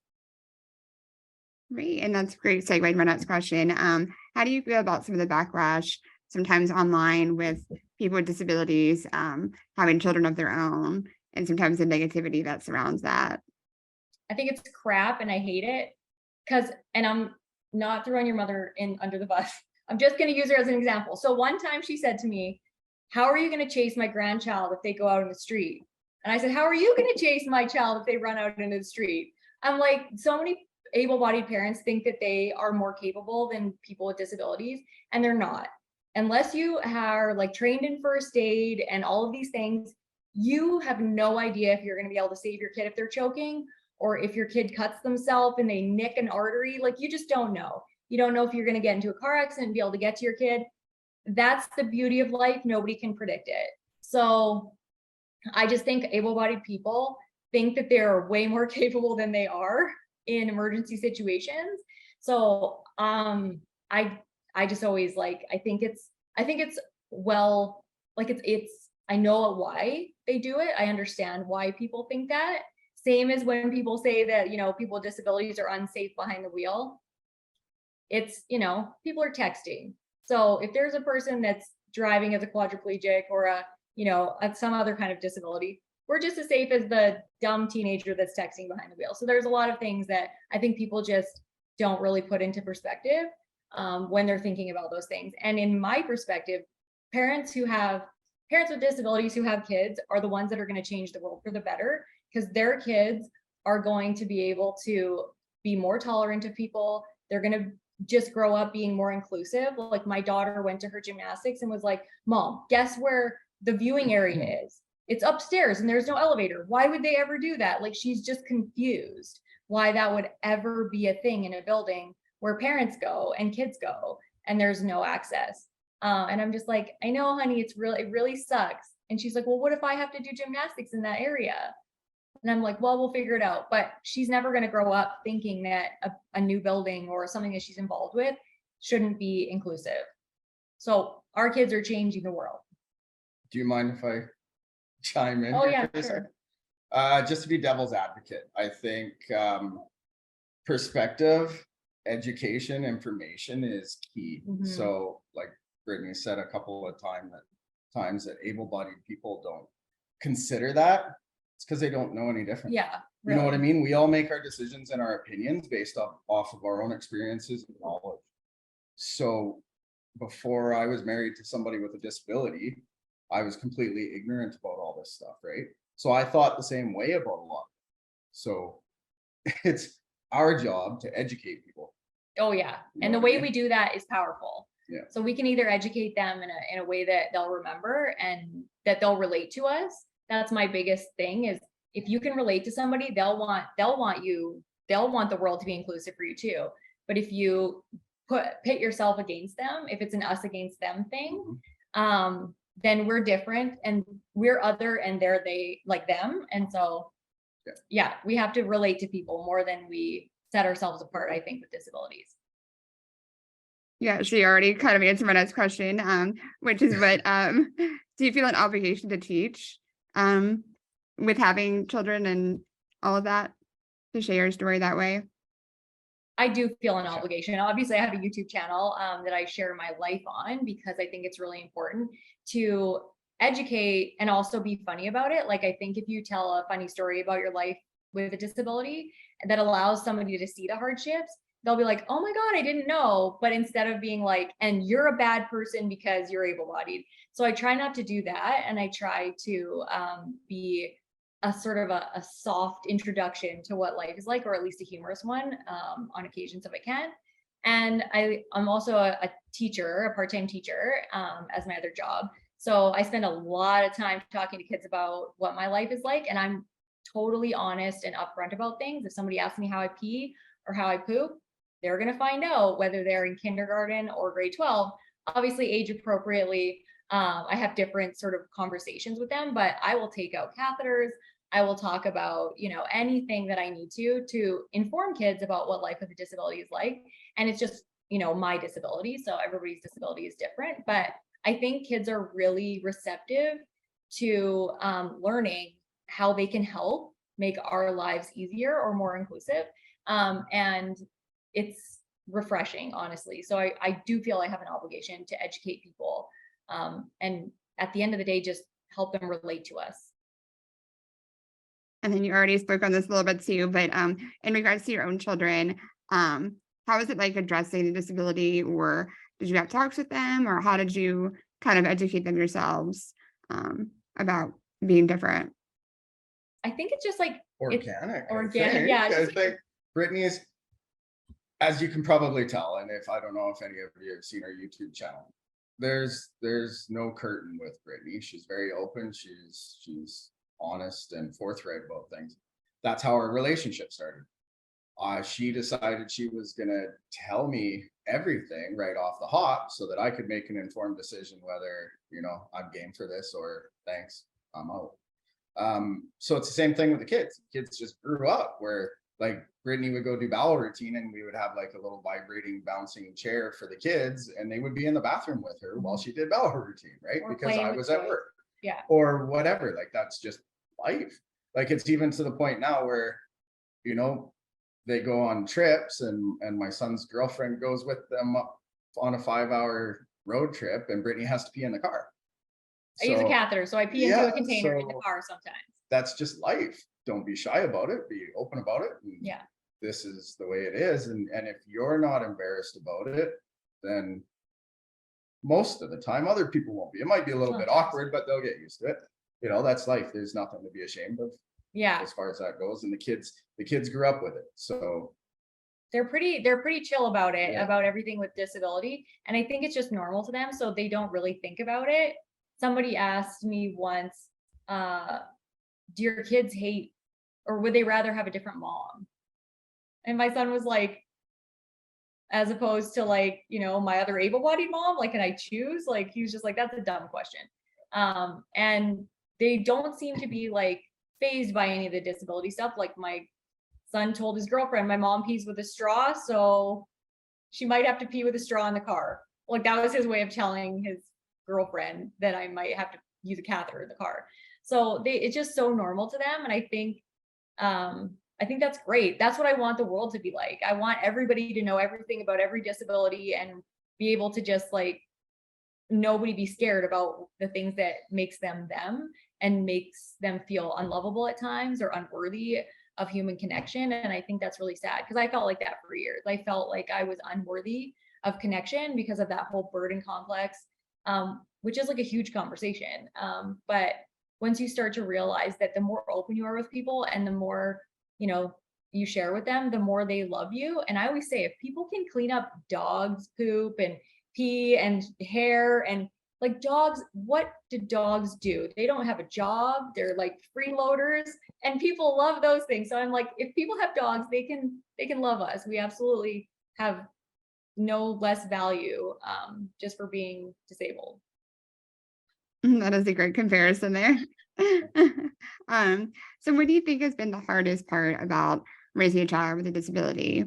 Great. And that's a great segue to my next question. How do you feel about some of the backlash sometimes online with people with disabilities having children of their own, and sometimes the negativity that surrounds that? I think it's crap and I hate it and I'm not throwing your mother in under the bus. I'm just going to use her as an example. So one time she said to me, how are you going to chase my grandchild if they go out in the street? And I said, how are you going to chase my child if they run out into the street? I'm like, so many able-bodied parents think that they are more capable than people with disabilities, and they're not. Unless you are like trained in first aid and all of these things, you have no idea if you're going to be able to save your kid if they're choking, or if your kid cuts themselves and they nick an artery. Like you just don't know. You don't know if you're going to get into a car accident and be able to get to your kid. That's the beauty of life. Nobody can predict it. So I just think able-bodied people think that they're way more capable than they are in emergency situations. So I just always like, I think it's well, like I know why they do it. I understand why people think that. Same as when people say that, you know, people with disabilities are unsafe behind the wheel. It's, you know, people are texting. So if there's a person that's driving as a quadriplegic or a, you know, some other kind of disability, we're just as safe as the dumb teenager that's texting behind the wheel. So there's a lot of things that I think people just don't really put into perspective when they're thinking about those things. And in my perspective, parents with disabilities who have kids are the ones that are going to change the world for the better, because their kids are going to be able to be more tolerant of people. They're going to just grow up being more inclusive. Like my daughter went to her gymnastics and was like, Mom, guess where the viewing area is? It's upstairs and there's no elevator. Why would they ever do that? Like, she's just confused why that would ever be a thing in a building where parents go and kids go and there's no access. And I'm just like, I know, honey, it really sucks. And she's like, well, what if I have to do gymnastics in that area? And I'm like, well, we'll figure it out. But she's never going to grow up thinking that a new building or something that she's involved with shouldn't be inclusive. So our kids are changing the world. Do you mind if I chime in? Oh here yeah, for a second? sure. Just to be devil's advocate, I think perspective, education, information is key. Mhm. So like Brittney said a couple of times that able-bodied people don't consider that. It's because they don't know any different. Yeah. You know what I really. mean? We all make our decisions and our opinions based off of our own experiences and knowledge. So before I was married to somebody with a disability, I was completely ignorant about all this stuff, right? So I thought the same way about a lot. So it's our job to educate people. Oh yeah. You And know the what I way mean? we do that is powerful. Yeah. So we can either educate them in a way that they'll remember and that they'll relate to us. That's my biggest thing, is if you can relate to somebody, they'll want the world to be inclusive for you too. But if you pit yourself against them, if it's an us against them thing, then we're different and we're other and they like them. And so yeah, we have to relate to people more than we set ourselves apart, I think, with disabilities. Yeah, she already kind of answered my next question, which is what do you feel an obligation to teach with having children and all of that, to share your story that way? I do feel an obligation. Obviously, I have a YouTube channel that I share my life on because I think it's really important to educate and also be funny about it. Like, I think if you tell a funny story about your life with a disability that allows somebody to see the hardships, they'll be like, oh my God, I didn't know. But instead of being like, and you're a bad person because you're able-bodied. So I try not to do that. And I try to be a sort of a soft introduction to what life is like, or at least a humorous one on occasions if I can. And I'm also a teacher, a part-time teacher as my other job. So I spend a lot of time talking to kids about what my life is like. And I'm totally honest and upfront about things. If somebody asks me how I pee or how I poop, they're going to find out whether they're in kindergarten or grade 12, obviously age appropriately. I have different sort of conversations with them, but I will take out catheters. I will talk about, you know, anything that I need to inform kids about what life with a disability is like. And it's just, you know, my disability. So everybody's disability is different, but I think kids are really receptive to learning how they can help make our lives easier or more inclusive. And it's refreshing, honestly. So I do feel I have an obligation to educate people. And at the end of the day, just help them relate to us. And then you already spoke on this a little bit too, but in regards to your own children, how is it like addressing the disability, or did you have talks with them, or how did you kind of educate them yourselves about being different? I think it's just like Organic. organic, yeah. I think Brittney's, as you can probably tell, and if I don't know if any of you have seen our YouTube channel, there's no curtain with Brittney. She's very open. She's honest and forthright about things. That's how our relationship started. She decided she was gonna tell me everything right off the hop so that I could make an informed decision whether, you know, I'm game for this or thanks, I'm out. So it's the same thing with the kids. Kids just grew up where like Brittney would go do bowel routine and we would have like a little vibrating bouncing chair for the kids and they would be in the bathroom with her while she did bowel routine, right? Or Because playing I with was at toys. work. Yeah. Or whatever, like that's just life. Like it's even to the point now where, you know, they go on trips and my son's girlfriend goes with them up on a 5-hour road trip and Brittney has to pee in the car. I use a So, catheter, so I pee into yeah, a container in the so- car sometimes. that's just life. Don't be shy about it, be open about it. And Yeah. this is the way it is. And if you're not embarrassed about it, then most of the time other people won't be. It might be a little bit Sometimes. awkward, but they'll get used to it. You know, that's life. There's nothing to be ashamed of Yeah. as far as that goes. And the kids grew up with it. So They're pretty chill about it, Yeah. about everything with disability. And I think it's just normal to them. So they don't really think about it. Somebody asked me once, do your kids hate, or would they rather have a different mom? And my son was like, as opposed to like, you know, my other able-bodied mom, like, can I choose? Like, he was just like, that's a dumb question. And they don't seem to be like fazed by any of the disability stuff. Like my son told his girlfriend, my mom pees with a straw, so she might have to pee with a straw in the car. Like that was his way of telling his girlfriend that I might have to use a catheter in the car. So it's just so normal to them. And I think that's great. That's what I want the world to be like. I want everybody to know everything about every disability and be able to just like nobody be scared about the things that makes them them and makes them feel unlovable at times or unworthy of human connection. And I think that's really sad because I felt like that for years. I felt like I was unworthy of connection because of that whole burden complex, which is like a huge conversation. But once you start to realize that the more open you are with people and the more, you know, you share with them, the more they love you. And I always say, if people can clean up dogs' poop and pee and hair and like dogs, what do dogs do? They don't have a job. They're like freeloaders and people love those things. So I'm like, if people have dogs, they can love us. We absolutely have no less value just for being disabled. That is a great comparison there. So what do you think has been the hardest part about raising a child with a disability?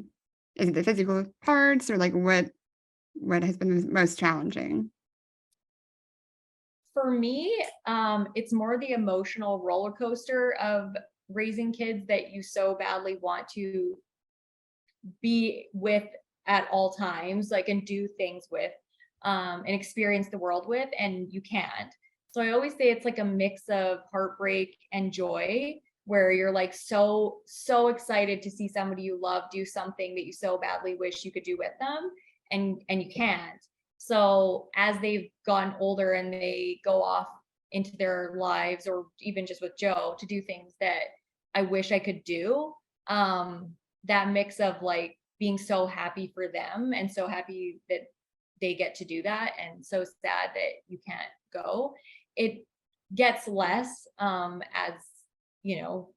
Is it the physical parts or like what has been the most challenging? For me, it's more the emotional roller coaster of raising kids that you so badly want to be with at all times, like, and do things with, and experience the world with, and you can't. So I always say it's like a mix of heartbreak and joy, where you're like so excited to see somebody you love do something that you so badly wish you could do with them, and you can't. So as they've gotten older and they go off into their lives, or even just with Joe, to do things that I wish I could do, that mix of like being so happy for them and so happy that they get to do that and so sad that you can't go, it gets less as, you know,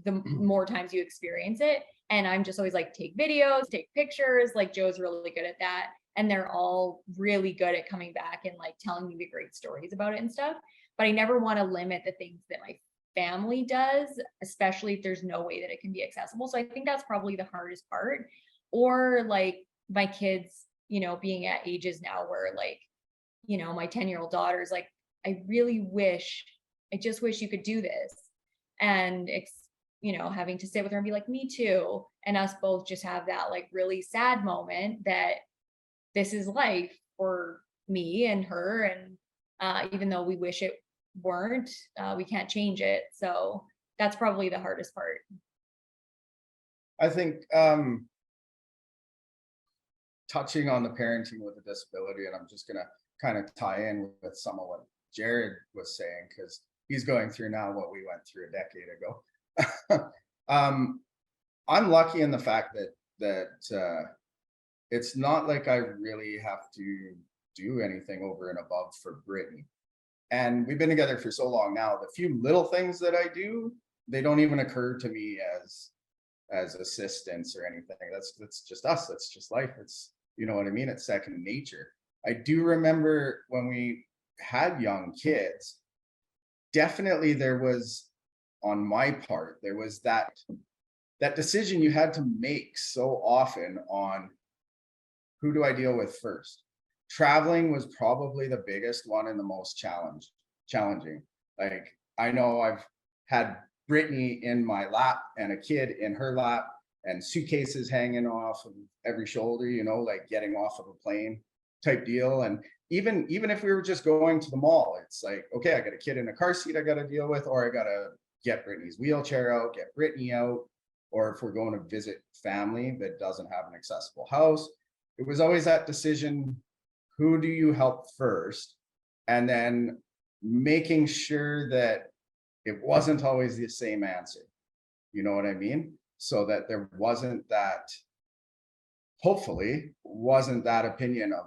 the more times you experience it. And I'm just always like, take videos, take pictures. Like Joe's really good at that. And they're all really good at coming back and like telling me the great stories about it and stuff. But I never want to limit the things that my family does, especially if there's no way that it can be accessible. So I think that's probably the hardest part. Or like my kids, you know, being at ages now where like, you know, my 10-year-old daughter's like, I just wish you could do this. And it's, you know, having to sit with her and be like, me too. And us both just have that like really sad moment that this is life for me and her. And even though we wish it weren't, we can't change it. So that's probably the hardest part. I think touching on the parenting with a disability, and I'm just gonna kind of tie in with some of what Jared was saying, because he's going through now what we went through a decade ago. I'm lucky in the fact that it's not like I really have to do anything over and above for Brittney. And we've been together for so long now, the few little things that I do, they don't even occur to me as assistance or anything. That's just us. That's just life. It's, you know what I mean? It's second nature. I do remember when we had young kids, definitely there was on my part, there was that decision you had to make so often on who do I deal with first. Traveling was probably the biggest one and the most challenging. Like, I know I've had Brittney in my lap and a kid in her lap and suitcases hanging off of every shoulder, you know, like getting off of a plane type deal. And even if we were just going to the mall, it's like, okay, I got a kid in a car seat I got to deal with, or I got to get Brittney's wheelchair out, get Brittney out, or if we're going to visit family that doesn't have an accessible house. It was always that decision, who do you help first? And then making sure that it wasn't always the same answer. You know what I mean? So that there wasn't that, hopefully, wasn't that opinion of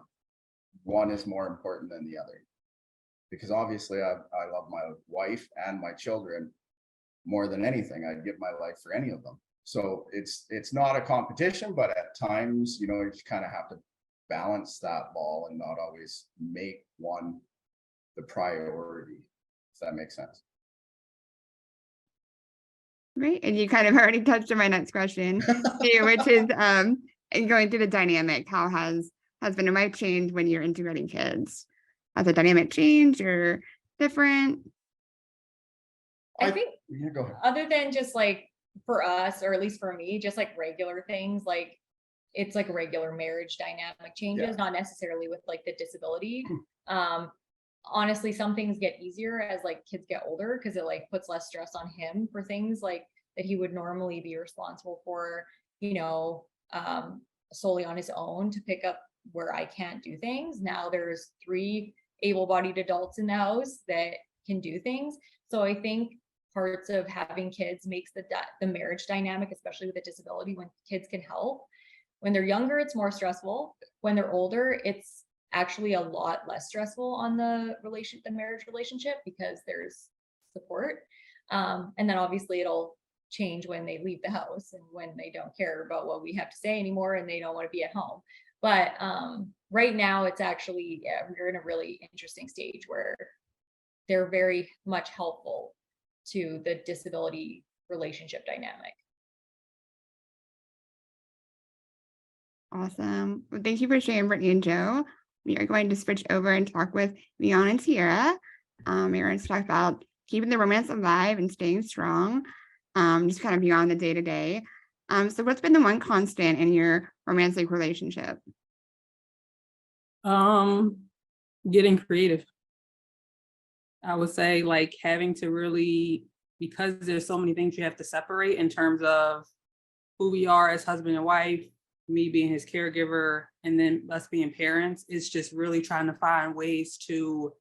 one is more important than the other. Because obviously I love my wife and my children more than anything. I'd give my life for any of them. So it's not a competition, but at times, you know, you just kind of have to balance that ball and not always make one the priority, if that makes sense. Right, and you kind of already touched on my next question, too, which is and going through the dynamic. How has husband and wife changed when you're integrating kids? Has the dynamic changed or different? I think Yeah, go ahead. other than just like for us, or at least for me, just like regular things, like it's like regular marriage dynamic changes, Yeah. not necessarily with like the disability. Honestly, some things get easier as like kids get older because it like puts less stress on him for things like that he would normally be responsible for, you know, solely on his own to pick up where I can't do things. Now there's 3 able-bodied adults in the house that can do things. So I think parts of having kids makes the marriage dynamic, especially with a disability, when kids can help. When they're younger, it's more stressful. When they're older, it's actually a lot less stressful on the marriage relationship because there's support. And then obviously it'll change when they leave the house and when they don't care about what we have to say anymore and they don't want to be at home. But right now it's actually, we're in a really interesting stage where they're very much helpful to the disability relationship dynamic. Awesome. Well, thank you for sharing, Brittney and Joe. We are going to switch over and talk with Leon and TIERRA. We're going to talk about keeping the romance alive and staying strong, just kind of beyond the day-to-day. So what's been the one constant in your romantic relationship? Getting creative. I would say like having to really, because there's so many things you have to separate in terms of who we are as husband and wife, me being his caregiver, and then us being parents. It's just really trying to find ways to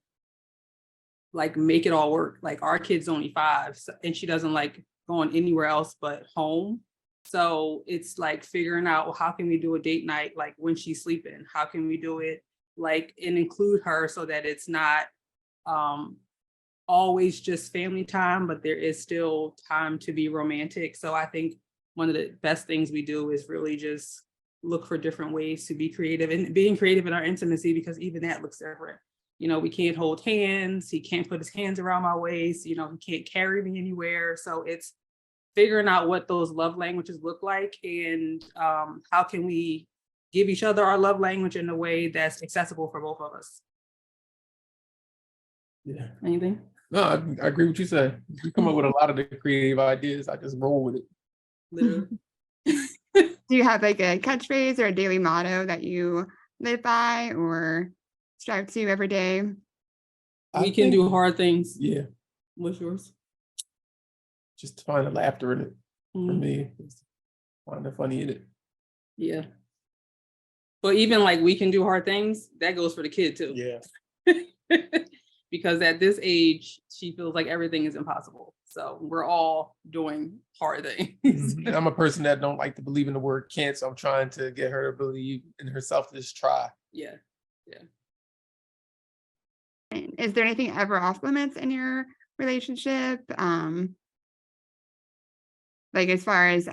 like make it all work. Like our kid's only 5 and she doesn't like going anywhere else but home. So it's like figuring out, well, how can we do a date night like when she's sleeping? How can we do it like and include her so that it's not always just family time, but there is still time to be romantic. So I think one of the best things we do is really just look for different ways to be creative and being creative in our intimacy, because even that looks different. You know, we can't hold hands. He can't put his hands around my waist. You know, he can't carry me anywhere. So it's figuring out what those love languages look like and how can we give each other our love language in a way that's accessible for both of us. Yeah. Anything? No, I agree with what you said. You come up with a lot of the creative ideas. I just roll with it. Literally. Do you have like a catchphrase or a daily motto that you live by or strive to every day? We can do hard things. Yeah. What's yours? Just find the laughter in it. For Mhm. me, it's find the funny in it. Yeah. But even like we can do hard things, that goes for the kid too. Yeah. Because at this age, she feels like everything is impossible. So we're all doing hard things. And I'm a person that don't like to believe in the word can't, so I'm trying to get her to believe in herself to just try. Yeah. Yeah. And is there anything ever off limits in your relationship? Like as far as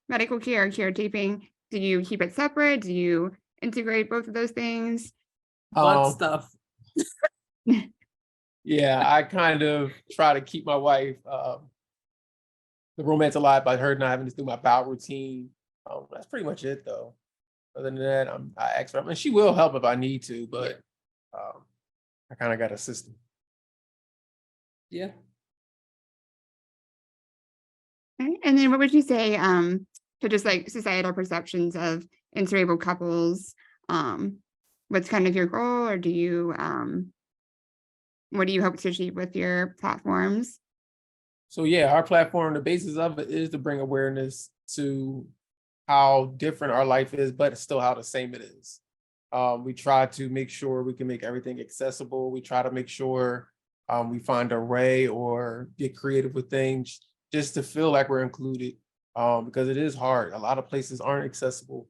medical care or caretaping, do you keep it separate? Do you integrate both of those things? Butt stuff. Yeah, I kind of try to keep my wife the romance a lot by her not having to do my bowel routine. That's pretty much it though. Other than that, I ask her, I mean, she will help if I need to, but I kind of got a system. Yeah. Okay. And then what would you say to just like societal perceptions of interracial couples? What's kind of your goal, or do you what do you hope to achieve with your platforms? So yeah, our platform, the basis of it is to bring awareness to how different our life is, but still how the same it is. We try to make sure we can make everything accessible. We try to make sure we find a way or get creative with things just to feel like we're included, because it is hard. A lot of places aren't accessible.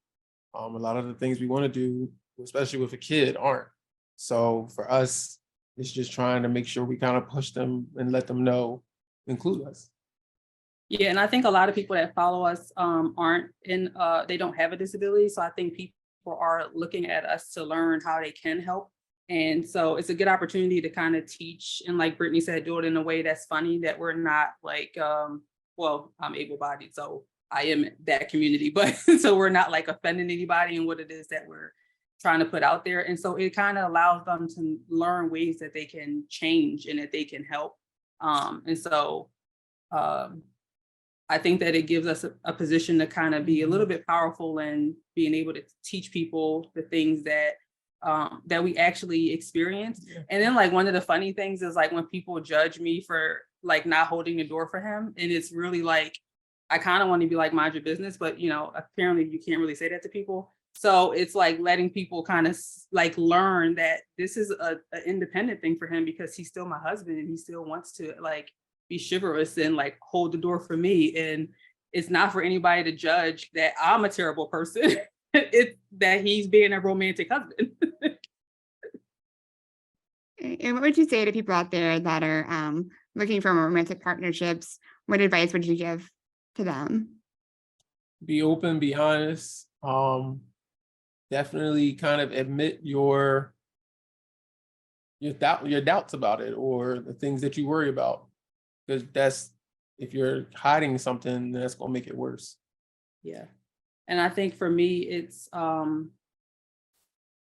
A lot of the things we want to do, especially with a kid, aren't. So for us, it's just trying to make sure we kind of push them and let them know, include us. Yeah, and I think a lot of people that follow us aren't in, they don't have a disability. So I think people are looking at us to learn how they can help. And so it's a good opportunity to kind of teach, and like Brittney said, do it in a way that's funny, that we're not like, well, I'm able-bodied, so I am that community, but so we're not like offending anybody in what it is that we're trying to put out there. And so it kind of allows them to learn ways that they can change and that they can help. And so I think that it gives us a position to kind of be a little bit powerful in being able to teach people the things that that we actually experience. Yeah. And then like one of the funny things is like when people judge me for like not holding the door for him, and it's really like, I kind of want to be like, mind your business, but you know, apparently you can't really say that to people. So it's like letting people kind of like learn that this is an independent thing for him, because he's still my husband and he still wants to like be chivalrous and like hold the door for me. And it's not for anybody to judge that I'm a terrible person. It's that he's being a romantic husband. And what would you say to people out there that are looking for romantic partnerships? What advice would you give to them? Be open, be honest. Definitely kind of admit your doubts about it, or the things that you worry about, because that's, if you're hiding something, that's gonna make it worse. Yeah. And I think for me, it's one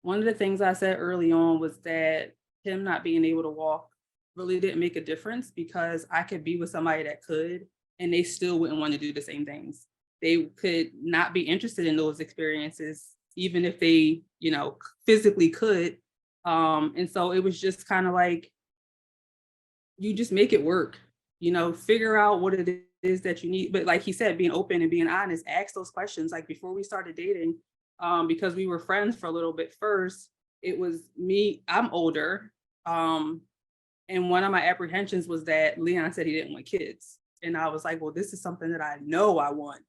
of the things I said early on was that him not being able to walk really didn't make a difference, because I could be with somebody that could, and they still wouldn't want to do the same things. They could not be interested in those experiences, even if they, you know, physically could. And so it was just kind of like, you just make it work, you know, figure out what it is that you need. But like he said, being open and being honest, ask those questions. Like before we started dating, because we were friends for a little bit first, it was me, I'm older. And one of my apprehensions was that Leon said he didn't want kids. And I was like, well, this is something that I know I want.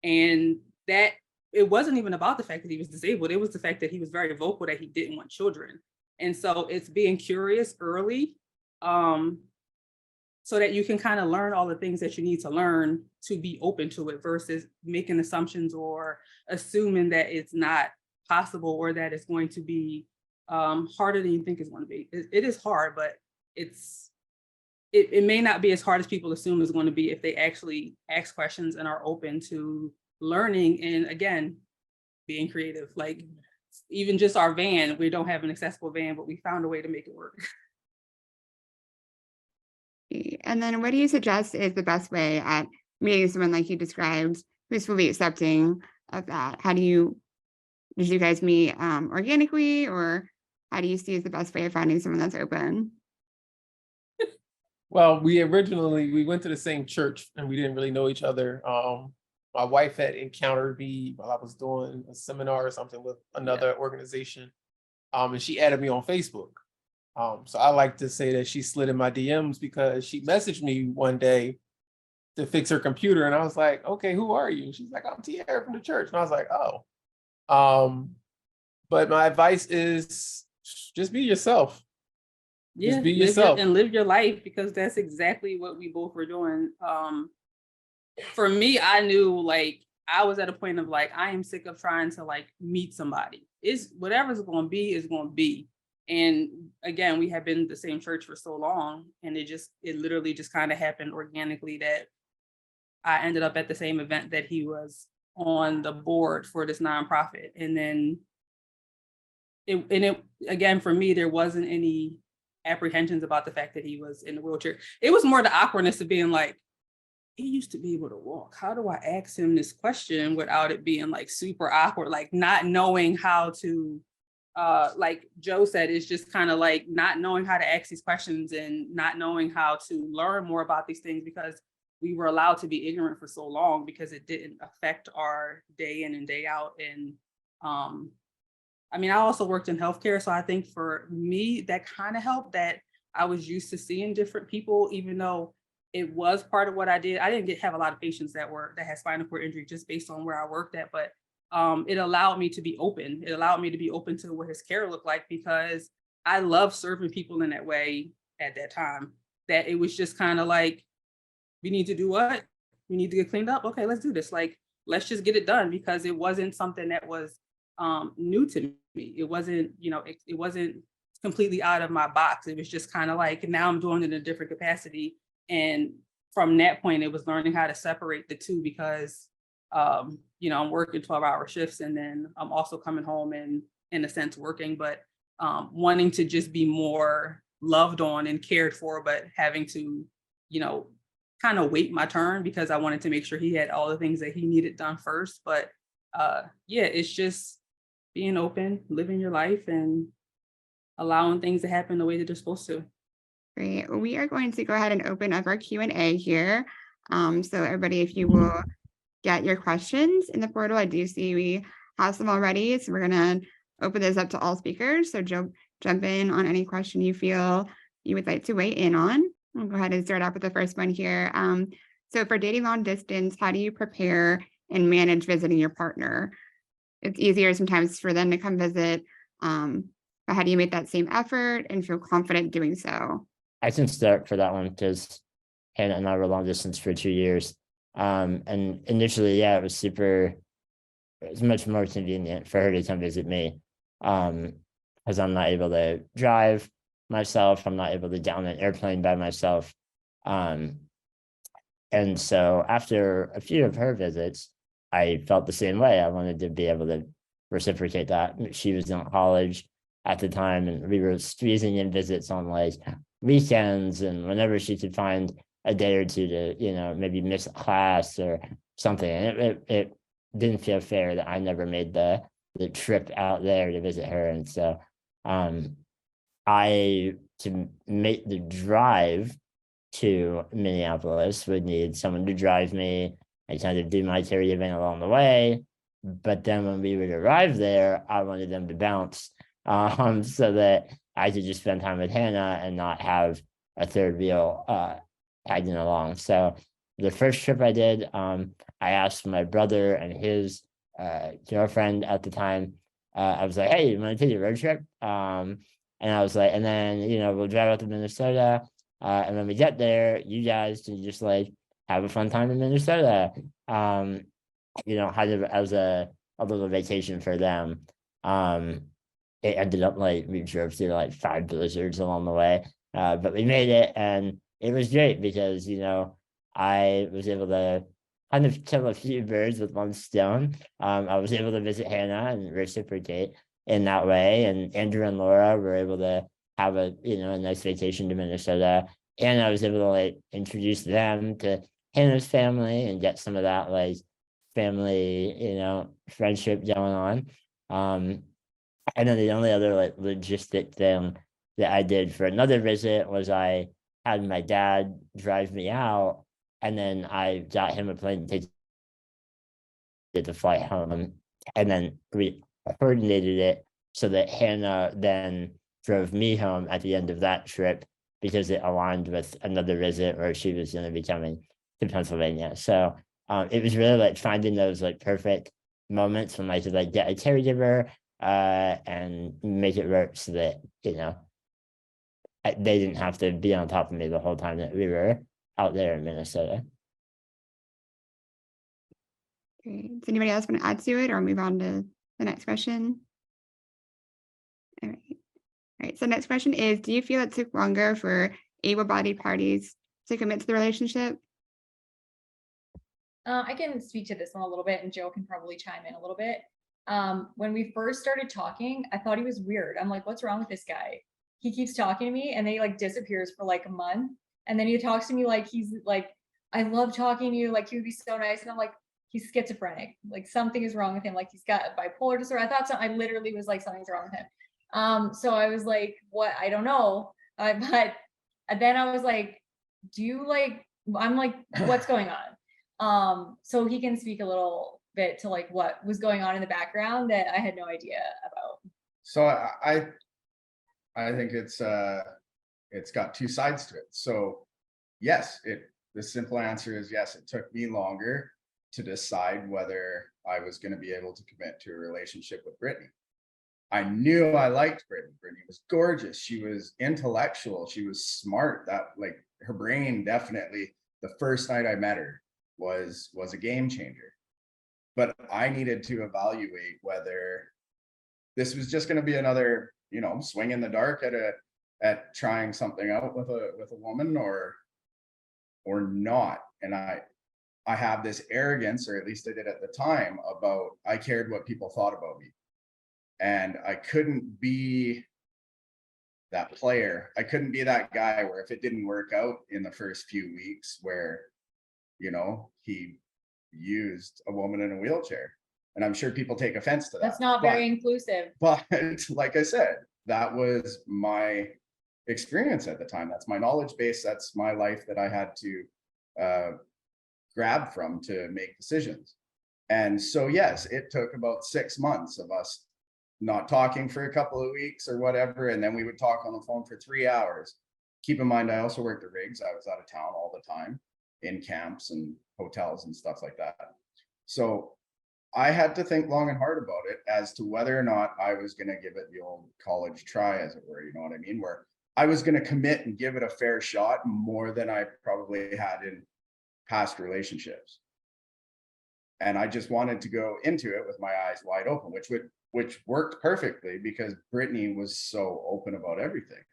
And that it wasn't even about the fact that he was disabled. It was the fact that he was very vocal that he didn't want children. And so it's being curious early, so that you can kind of learn all the things that you need to learn to be open to it, versus making assumptions or assuming that it's not possible, or that it's going to be harder than you think it's going to be. It is hard, but it may not be as hard as people assume it's going to be if they actually ask questions and are open to learning. And again, being creative. Like even just our van, we don't have an accessible van, but we found a way to make it work. And then what do you suggest is the best way at meeting someone like you described, who's fully accepting of that? Did you guys meet organically, or how do you see is the best way of finding someone that's open? Well, we went to the same church and we didn't really know each other. My wife had encountered me while I was doing a seminar or something with another organization. And she added me on Facebook. So I like to say that she slid in my DMs because she messaged me one day to fix her computer. And I was like, okay, who are you? And she's like, I'm TIERRA from the church. And I was like, oh. But my advice is just be yourself. Yeah, just be yourself and live your life, because that's exactly what we both were doing. For me, I knew like I was at a point of like, I am sick of trying to like meet somebody. It's whatever's going to be is going to be. And again, we had been in the same church for so long, and it literally just kind of happened organically that I ended up at the same event that he was on the board for this nonprofit. And then again, for me, there wasn't any apprehensions about the fact that he was in the wheelchair. It was more the awkwardness of being like, he used to be able to walk. How do I ask him this question without it being like super awkward, like not knowing how to, like Joe said, it's just kind of like not knowing how to ask these questions and not knowing how to learn more about these things, because we were allowed to be ignorant for so long because it didn't affect our day in and day out. And I mean, I also worked in healthcare. So I think for me, that kind of helped, that I was used to seeing different people, even though it was part of what I did. I didn't have a lot of patients that had spinal cord injury just based on where I worked at, but it allowed me to be open. It allowed me to be open to what his care looked like, because I love serving people in that way at that time, that it was just kind of like, we need to do what? We need to get cleaned up. Okay, let's do this. Like, let's just get it done, because it wasn't something that was new to me. It wasn't, it wasn't completely out of my box. It was just kind of like, now I'm doing it in a different capacity. And from that point, it was learning how to separate the two, because, I'm working 12-hour shifts, and then I'm also coming home and, in a sense, working, but wanting to just be more loved on and cared for, but having to, kind of wait my turn, because I wanted to make sure he had all the things that he needed done first. But yeah, it's just being open, living your life, and allowing things to happen the way that they're supposed to. Great. Well, we are going to go ahead and open up our Q&A here. So everybody, if you will get your questions in the portal, I do see we have some already. So we're going to open this up to all speakers. So jump in on any question you feel you would like to weigh in on. I'll go ahead and start off with the first one here. So for dating long distance, how do you prepare and manage visiting your partner? It's easier sometimes for them to come visit, but how do you make that same effort and feel confident doing so? I can start for that one, because Hannah and I were long distance for 2 years. And initially, yeah, it was much more convenient for her to come visit me, because I'm not able to drive myself. I'm not able to get on an airplane by myself. And so after a few of her visits, I felt the same way. I wanted to be able to reciprocate that. She was in college at the time, and we were squeezing in visits on like weekends and whenever she could find a day or two to, maybe miss a class or something. And it didn't feel fair that I never made the trip out there to visit her. And so to make the drive to Minneapolis would need someone to drive me. I kind of do my caregiving along the way. But then when we would arrive there, I wanted them to bounce, so that I could just spend time with Hannah and not have a third wheel tagging along. So the first trip I did, I asked my brother and his girlfriend at the time. I was like, "Hey, you want to take a road trip?" And I was like, and then we'll drive out to Minnesota, and when we get there, you guys can just like have a fun time in Minnesota. Kind of as a little vacation for them. It ended up like we drove through like 5 blizzards along the way, but we made it, and it was great because I was able to kind of kill a few birds with one stone. I was able to visit Hannah and reciprocate in that way, and Andrew and Laura were able to have a nice vacation to Minnesota, and I was able to like introduce them to Hannah's family and get some of that like family friendship going on. And then the only other like logistic thing that I did for another visit was I had my dad drive me out, and then I got him a plane ticket to fly home, and then we coordinated it so that Hannah then drove me home at the end of that trip, because it aligned with another visit where she was going to be coming to Pennsylvania. So it was really like finding those like perfect moments when I could like get a caregiver and make it work so that they didn't have to be on top of me the whole time that we were out there in Minnesota. Great. Does anybody else want to add to it or move on to the next question? All right. So next question is, do you feel it took longer for able-bodied parties to commit to the relationship? I can speak to this one a little bit, and Joe can probably chime in a little bit. When we first started talking, I thought he was weird. I'm like, what's wrong with this guy? He keeps talking to me and then he like disappears for like a month. And then he talks to me like he's like, I love talking to you. Like he would be so nice. And I'm like, he's schizophrenic. Like something is wrong with him. Like he's got bipolar disorder. I thought so. I literally was like, something's wrong with him. So I was like, what? I don't know. But then I was like, do you like, I'm like, what's going on? So he can speak a little bit to like what was going on in the background that I had no idea about. So I think it's got two sides to it. So yes, the simple answer is yes, it took me longer to decide whether I was going to be able to commit to a relationship with Brittney. I knew I liked Brittney. Brittney was gorgeous. She was intellectual. She was smart. That like her brain definitely, the first night I met her was a game changer. But I needed to evaluate whether this was just going to be another, swing in the dark at trying something out with a woman or not. And I have this arrogance, or at least I did at the time, about I cared what people thought about me. And I couldn't be that player. I couldn't be that guy where if it didn't work out in the first few weeks where, he used a woman in a wheelchair. And I'm sure people take offense to that. That's not very inclusive. But like I said, that was my experience at the time. That's my knowledge base. That's my life that I had to grab from to make decisions. And so, yes, it took about 6 months of us not talking for a couple of weeks or whatever. And then we would talk on the phone for 3 hours. Keep in mind, I also worked at rigs. I was out of town all the time in camps and hotels and stuff like that. So I had to think long and hard about it as to whether or not I was going to give it the old college try, as it were, you know what I mean? Where I was going to commit and give it a fair shot more than I probably had in past relationships. And I just wanted to go into it with my eyes wide open, which worked perfectly because Brittney was so open about everything.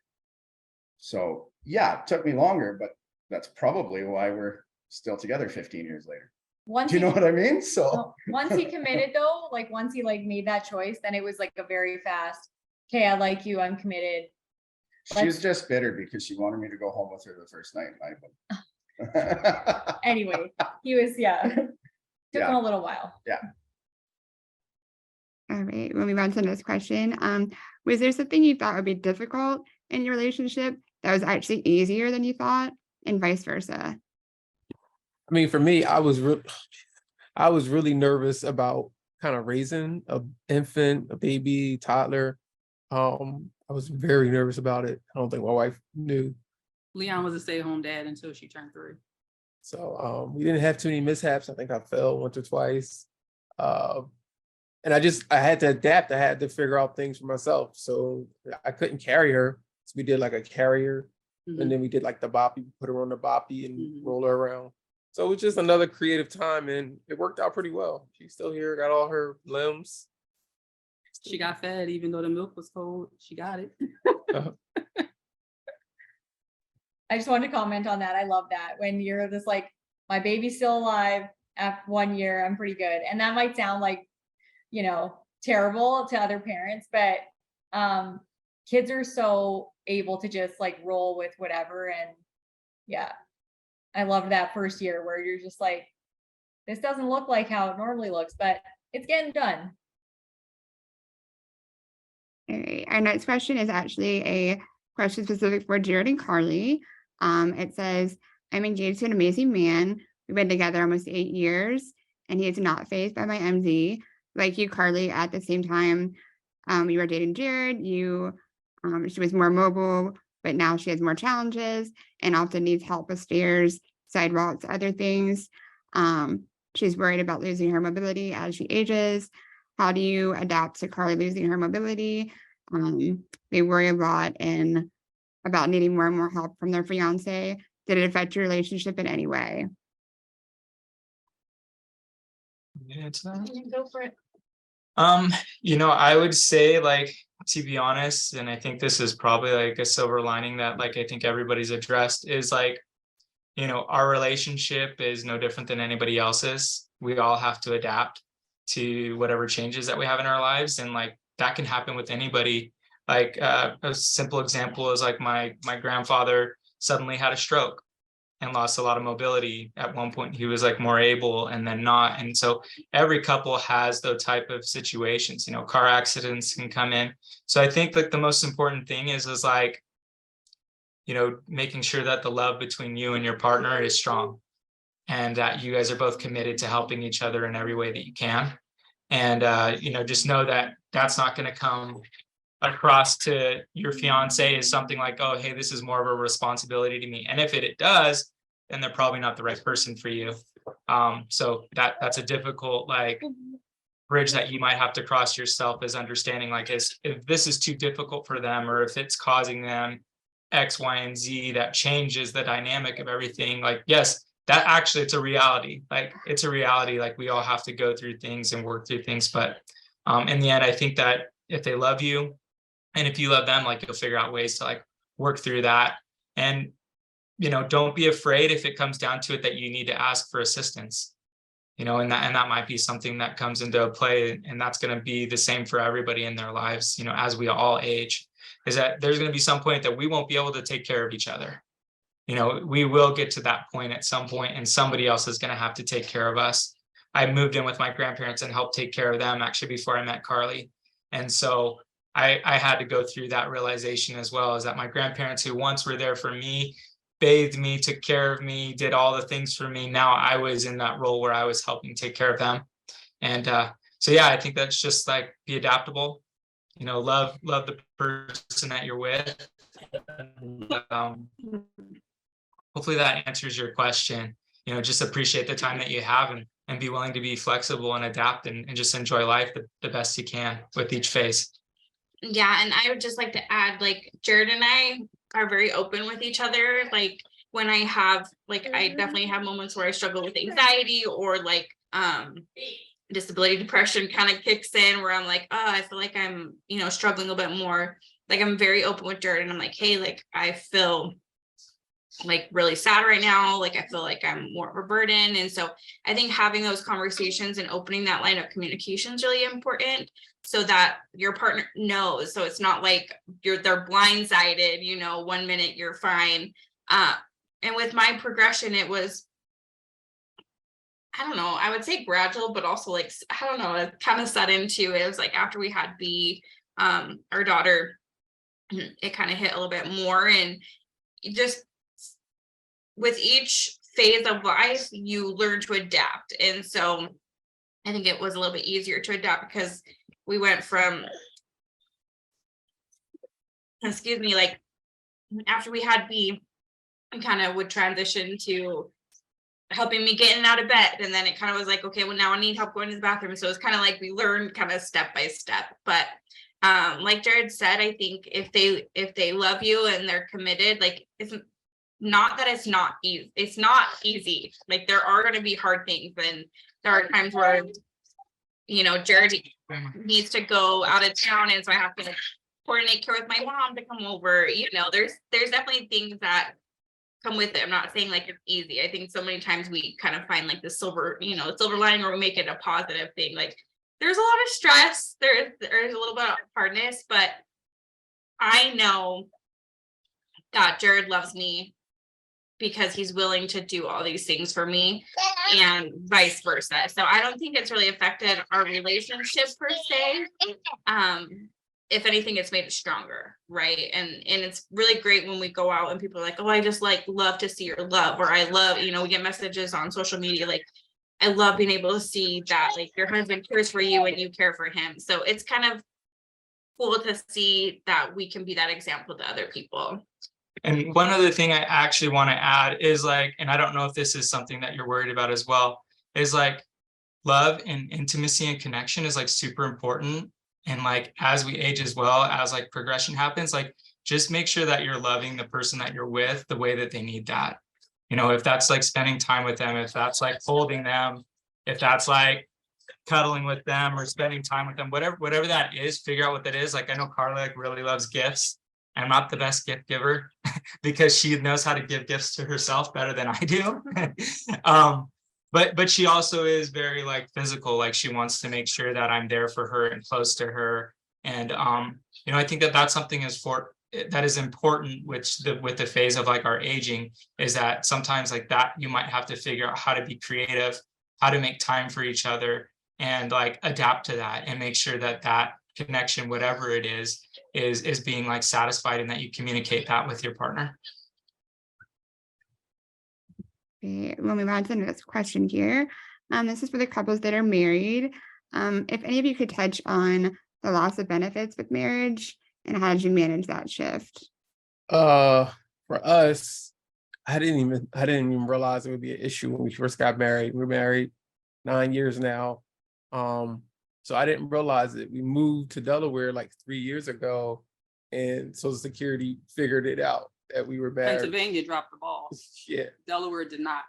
So yeah, it took me longer, but that's probably why we're still together 15 years later. Do you know what I mean? So once he committed though, like once he like made that choice, then it was like a very fast, okay, I like you, I'm committed. She was just bitter because she wanted me to go home with her the first night. Anyway, he was, took him a little while. Yeah. All right, we'll move on to the next question. Was there something you thought would be difficult in your relationship that was actually easier than you thought, and vice versa? I mean, for me, I was really nervous about kind of raising an infant, a baby, toddler. I was very nervous about it. I don't think my wife knew. Leon was a stay-at-home dad until she turned 3. So we didn't have too many mishaps. I think I fell once or twice. And I had to adapt. I had to figure out things for myself. So I couldn't carry her. So we did like a carrier. Mhm. And then we did like the boppy, put her on the boppy and roll her around. So it was just another creative time and it worked out pretty well. She's still here, got all her limbs. She got fed even though the milk was cold. She got it. I just wanted to comment on that. I love that when you're just like, my baby's still alive after 1 year, I'm pretty good. And that might sound like, terrible to other parents, but kids are so able to just like roll with whatever. And yeah, I love that first year where you're just like, this doesn't look like how it normally looks, but it's getting done. All right, our next question is actually a question specific for Jared and CARLI. It says, I'm engaged to an amazing man. We've been together almost 8 years, and he is not fazed by my MD. Like you, CARLI, at the same time, you were dating Jared, she was more mobile, but now she has more challenges and often needs help with stairs, sidewalks, other things. She's worried about losing her mobility as she ages. How do you adapt to CARLI losing her mobility? They worry a lot about needing more and more help from their fiance. Did it affect your relationship in any way? Go for it. I would say, like, to be honest, and I think this is probably like a silver lining that like I think everybody's addressed is like, our relationship is no different than anybody else's. We all have to adapt to whatever changes that we have in our lives. And like, that can happen with anybody. Like a simple example is like my grandfather suddenly had a stroke and lost a lot of mobility. At one point he was like more able and then not. And so every couple has those type of situations, car accidents can come in. So I think like the most important thing is like, making sure that the love between you and your partner is strong and that you guys are both committed to helping each other in every way that you can. And, just know that that's not going to come across to your fiance as something like, oh, hey, this is more of a responsibility to me. And if it does, then they're probably not the right person for you. So that's a difficult like bridge that you might have to cross yourself, is understanding like if this is too difficult for them, or if it's causing them X, Y, and Z that changes the dynamic of everything. Like, yes, that actually it's a reality. Like it's a reality. Like we all have to go through things and work through things. But in the end, I think that if they love you and if you love them, like you'll figure out ways to like work through that. And don't be afraid if it comes down to it that you need to ask for assistance. And that might be something that comes into play, and that's going to be the same for everybody in their lives, as we all age, is that there's going to be some point that we won't be able to take care of each other. We will get to that point at some point, and somebody else is going to have to take care of us. I moved in with my grandparents and helped take care of them actually before I met CARLI. And so I had to go through that realization as well, is that my grandparents, who once were there for me, bathed me, took care of me, did all the things for me. Now I was in that role where I was helping take care of them. And so, yeah, I think that's just like, be adaptable, love the person that you're with. Hopefully that answers your question. Just appreciate the time that you have and be willing to be flexible and adapt and just enjoy life the best you can with each phase. Yeah, and I would just like to add, like, Jared and I are very open with each other. Like when I have, like, I definitely have moments where I struggle with anxiety, or like disability depression kind of kicks in, where I'm like, oh, I feel like I'm, struggling a little bit more. Like I'm very open with Jared, and I'm like, hey, like I feel like really sad right now. Like I feel like I'm more of a burden. And so I think having those conversations and opening that line of communication is really important, so that your partner knows. So it's not like they're blindsided, 1 minute you're fine. And with my progression, it was, I don't know, I would say gradual, but also like, I don't know, it kind of set into, it was like after we had B, our daughter, it kind of hit a little bit more. And just with each phase of life, you learn to adapt. And so I think it was a little bit easier to adapt, because we went from, like after we had B, we kind of would transition to helping me getting out of bed. And then it kind of was like, okay, well, now I need help going to the bathroom. So it's kind of like we learned kind of step by step. But like Jared said, I think if they love you and they're committed, like it's not that it's not easy. It's not easy. Like there are going to be hard things, and there are times where, Jared needs to go out of town, and so I have to coordinate care with my mom to come over. There's definitely things that come with it. I'm not saying like it's easy. I think so many times we kind of find like the silver lining, or we make it a positive thing. Like there's a lot of stress, there's a little bit of hardness, but I know that Jared loves me because he's willing to do all these things for me, and vice versa. So I don't think it's really affected our relationship per se. If anything, it's made it stronger, right? And it's really great when we go out and people are like, oh, I just like love to see your love, or I love, we get messages on social media like, I love being able to see that like your husband cares for you and you care for him. So it's kind of cool to see that we can be that example to other people. And one other thing I actually want to add is like, and I don't know if this is something that you're worried about as well, is like love and intimacy and connection is like super important. And like, as we age as well, as like progression happens, like just make sure that you're loving the person that you're with the way that they need that. If that's like spending time with them, if that's like holding them, if that's like cuddling with them or spending time with them, whatever that is, figure out what that is. Like I know CARLI like really loves gifts. I'm not the best gift giver because she knows how to give gifts to herself better than I do. But she also is very like physical, like she wants to make sure that I'm there for her and close to her. And I think that that's something that is important, with the phase of like our aging, is that sometimes like that you might have to figure out how to be creative, how to make time for each other, and like adapt to that and make sure that that connection, whatever it is being like satisfied, and that you communicate that with your partner. Okay, we'll move on to the next question here. This is for the couples that are married. If any of you could touch on the loss of benefits with marriage and how did you manage that shift? For us, I didn't even realize it would be an issue when we first got married. We're married 9 years now. So I didn't realize it. We moved to Delaware like 3 years ago, and Social Security figured it out that we were married. Pennsylvania dropped the ball. Yeah. Delaware did not.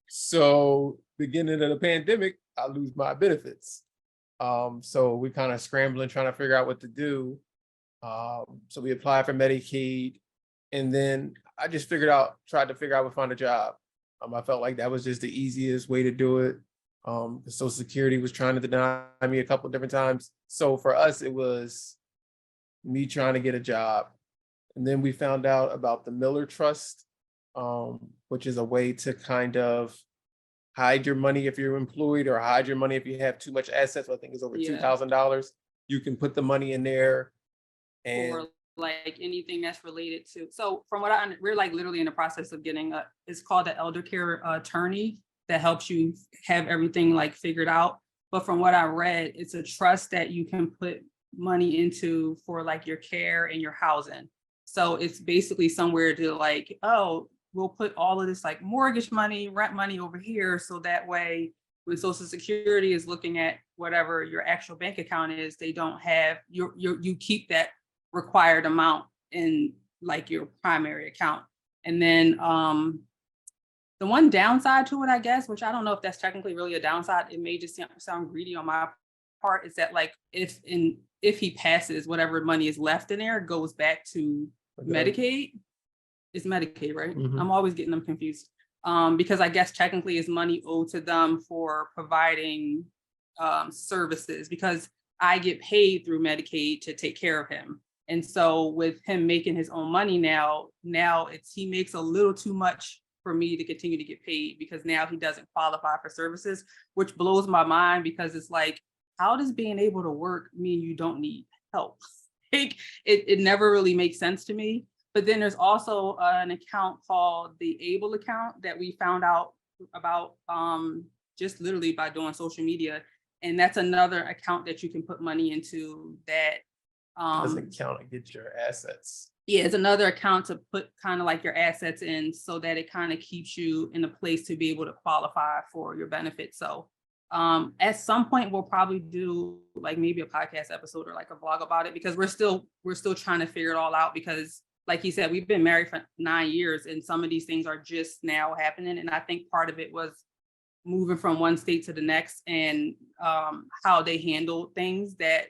So beginning of the pandemic, I lose my benefits. So we kind of scrambling, trying to figure out what to do. So we applied for Medicaid, and then I just tried to figure out how to find a job. I felt like that was just the easiest way to do it. The Social Security was trying to deny me a couple of different times. So for us, it was me trying to get a job. And then we found out about the Miller Trust, which is a way to kind of hide your money if you're employed, or hide your money if you have too much assets. I think it's over $2,000. You can put the money in there. And or like anything that's related to. So from what we're like literally in the process of getting it's called the elder care attorney that helps you have everything like figured out. But from what I read, it's a trust that you can put money into for like your care and your housing. So it's basically somewhere to like, oh, we'll put all of this like mortgage money, rent money over here. So that way, when Social Security is looking at whatever your actual bank account is, they don't have you keep that required amount in like your primary account. And then the one downside to it, I guess, which I don't know if that's technically really a downside, it may just sound greedy on my part, is that like if he passes, whatever money is left in there goes back to Medicaid. It's Medicaid, right? Mhm. I'm always getting them confused. Because I guess technically is money owed to them for providing services, because I get paid through Medicaid to take care of him. And so with him making his own money now he makes a little too much for me to continue to get paid, because now he doesn't qualify for services, which blows my mind, because it's like, how does being able to work mean you don't need help? Like, it never really makes sense to me. But then there's also an account called the ABLE account that we found out about just literally by doing social media. And that's another account that you can put money into that doesn't count against your assets. Yeah, it's another account to put kind of like your assets in, so that it kind of keeps you in a place to be able to qualify for your benefits. So at some point we'll probably do like maybe a podcast episode or like a vlog about it, because we're still trying to figure it all out, because like he said, we've been married for 9 years and some of these things are just now happening. And I think part of it was moving from one state to the next, and how they handled things that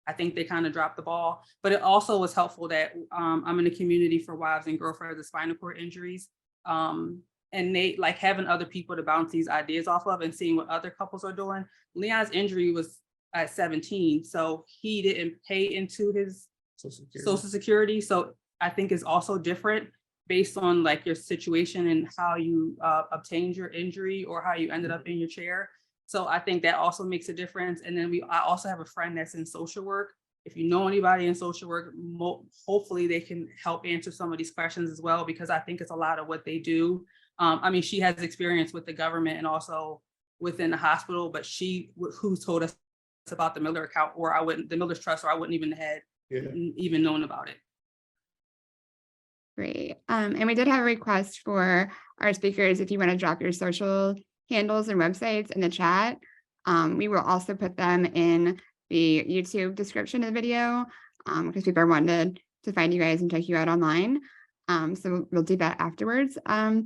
I think they kind of dropped the ball. But it also was helpful that I'm in a community for wives and girlfriends with spinal cord injuries. And they like having other people to bounce these ideas off of and seeing what other couples are doing. Leon's injury was at 17, so he didn't pay into his Social Security. So I think it's also different based on like your situation and how you obtained your injury or how you ended up in your chair. So I think that also makes a difference. And then I also have a friend that's in social work. If you know anybody in social work, hopefully they can help answer some of these questions as well, because I think it's a lot of what they do. I mean, she has experience with the government and also within the hospital, but who told us about the Miller account, or the Miller's Trust, or I wouldn't even have even known about it. Great. And we did have a request for our speakers, if you want to drop your social handles and websites in the chat. We will also put them in the YouTube description of the video, because people are wanting to find you guys and check you out online. So we'll do that afterwards. All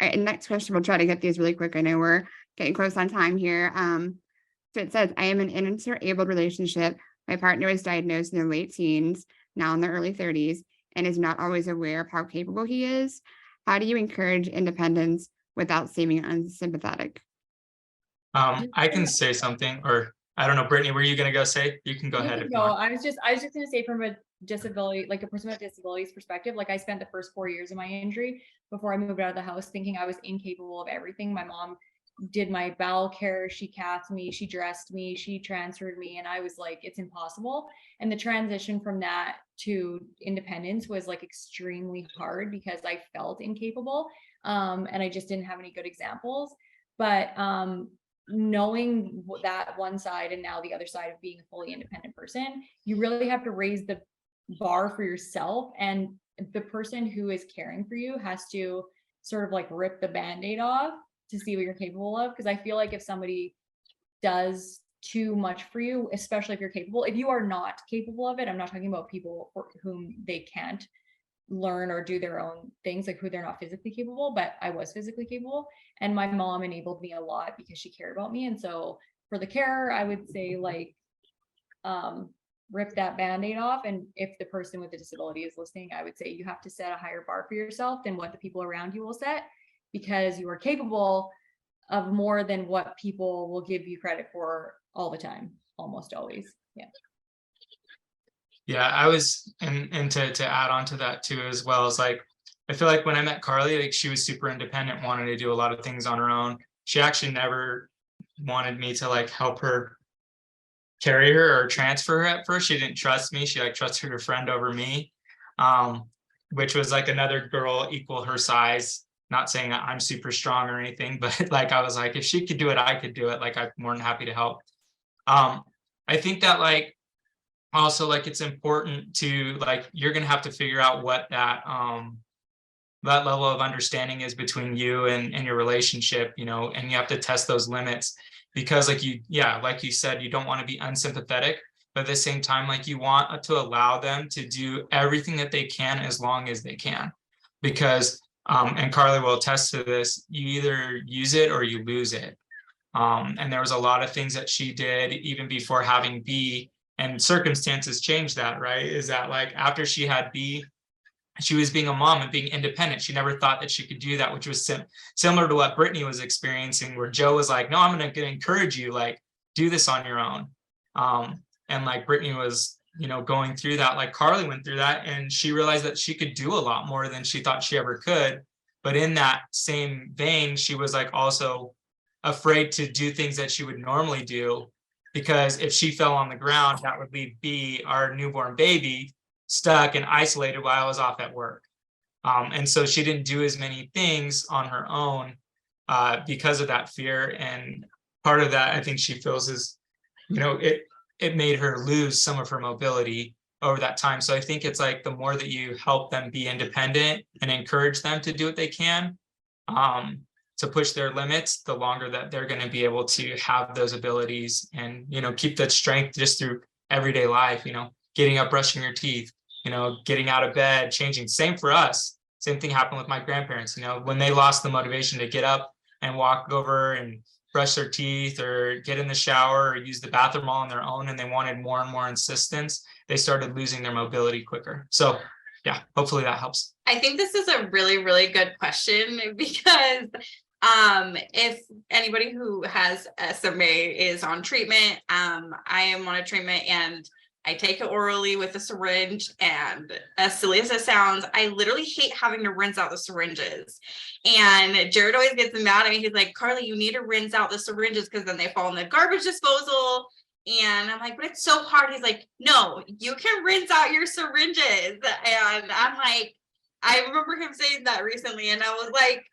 right, and next question, we'll try to get these really quick. I know we're getting close on time here. So it says, I am in an interabled relationship. My partner was diagnosed in their late teens. now in the early 30s, and is not always aware of how capable he is. How do you encourage independence without seeming unsympathetic? I can say something, or I don't know, Brittany, were you gonna go say? You can go You ahead can if you go. want. I was just gonna say from a disability, like a person with disabilities perspective, like I spent the first 4 years of my injury before I moved out of the house thinking I was incapable of everything. My mom did my bowel care, she cathed me, she dressed me, she transferred me, and I was like, it's impossible. And the transition from that to independence was like extremely hard because I felt incapable. And I just didn't have any good examples. But knowing that one side and now the other side of being a fully independent person, you really have to raise the bar for yourself, and the person who is caring for you has to sort of like rip the band-aid off to see what you're capable of. Because I feel like if somebody does too much for you, especially if you're capable, if you are not capable of it, I'm not talking about people for whom they can't learn or do their own things, like who they're not physically capable, but I was physically capable, and my mom enabled me a lot because she cared about me. And so for the carer, I would say like rip that band-aid off. And if the person with the disability is listening, I would say you have to set a higher bar for yourself than what the people around you will set, because you are capable of more than what people will give you credit for all the time, almost always. Yeah. Yeah, I was, and to add on to that too, as well as like, I feel like when I met CARLI, like she was super independent, wanted to do a lot of things on her own. She actually never wanted me to like help her carry her or transfer her at first. She didn't trust me. She like trusted her friend over me, which was like another girl equal her size. Not saying that I'm super strong or anything, but like I was like, if she could do it, I could do it. Like I'm more than happy to help. I think that like also like it's important to like, you're gonna have to figure out what that that level of understanding is between you and your relationship, you know, and you have to test those limits, because like you, yeah, like you said, you don't want to be unsympathetic, but at the same time, like you want to allow them to do everything that they can as long as they can, because and CARLI will attest to this, you either use it or you lose it. And there was a lot of things that she did even before having B, and circumstances changed that, right? Is that like after she had B, she was being a mom and being independent. She never thought that she could do that, which was similar to what Brittney was experiencing, where Joe was like, no, I'm going to encourage you, like, do this on your own. And like Brittney was, you know, going through that, like CARLI went through that, and she realized that she could do a lot more than she thought she ever could. But in that same vein, she was like also afraid to do things that she would normally do, because if she fell on the ground, that would leave B, our newborn baby, stuck and isolated while I was off at work. And so she didn't do as many things on her own because of that fear. And part of that, I think she feels is, you know, it made her lose some of her mobility over that time. So I think it's like the more that you help them be independent and encourage them to do what they can, to push their limits, the longer that they're going to be able to have those abilities and, you know, keep that strength just through everyday life, you know, getting up, brushing your teeth, you know, getting out of bed, changing. Same for us. Same thing happened with my grandparents, you know, when they lost the motivation to get up and walk over and brush their teeth or get in the shower or use the bathroom all on their own, and they wanted more and more insistence, they started losing their mobility quicker. So yeah, hopefully that helps. I think this is a really, really good question, because if anybody who has SMA is on treatment, I am on a treatment and I take it orally with a syringe, and as silly as it sounds, I literally hate having to rinse out the syringes. And Jared always gets mad at me. He's like, CARLI, you need to rinse out the syringes because then they fall in the garbage disposal. And I'm like, but it's so hard. He's like, no, you can rinse out your syringes. And I'm like, I remember him saying that recently, and I was like,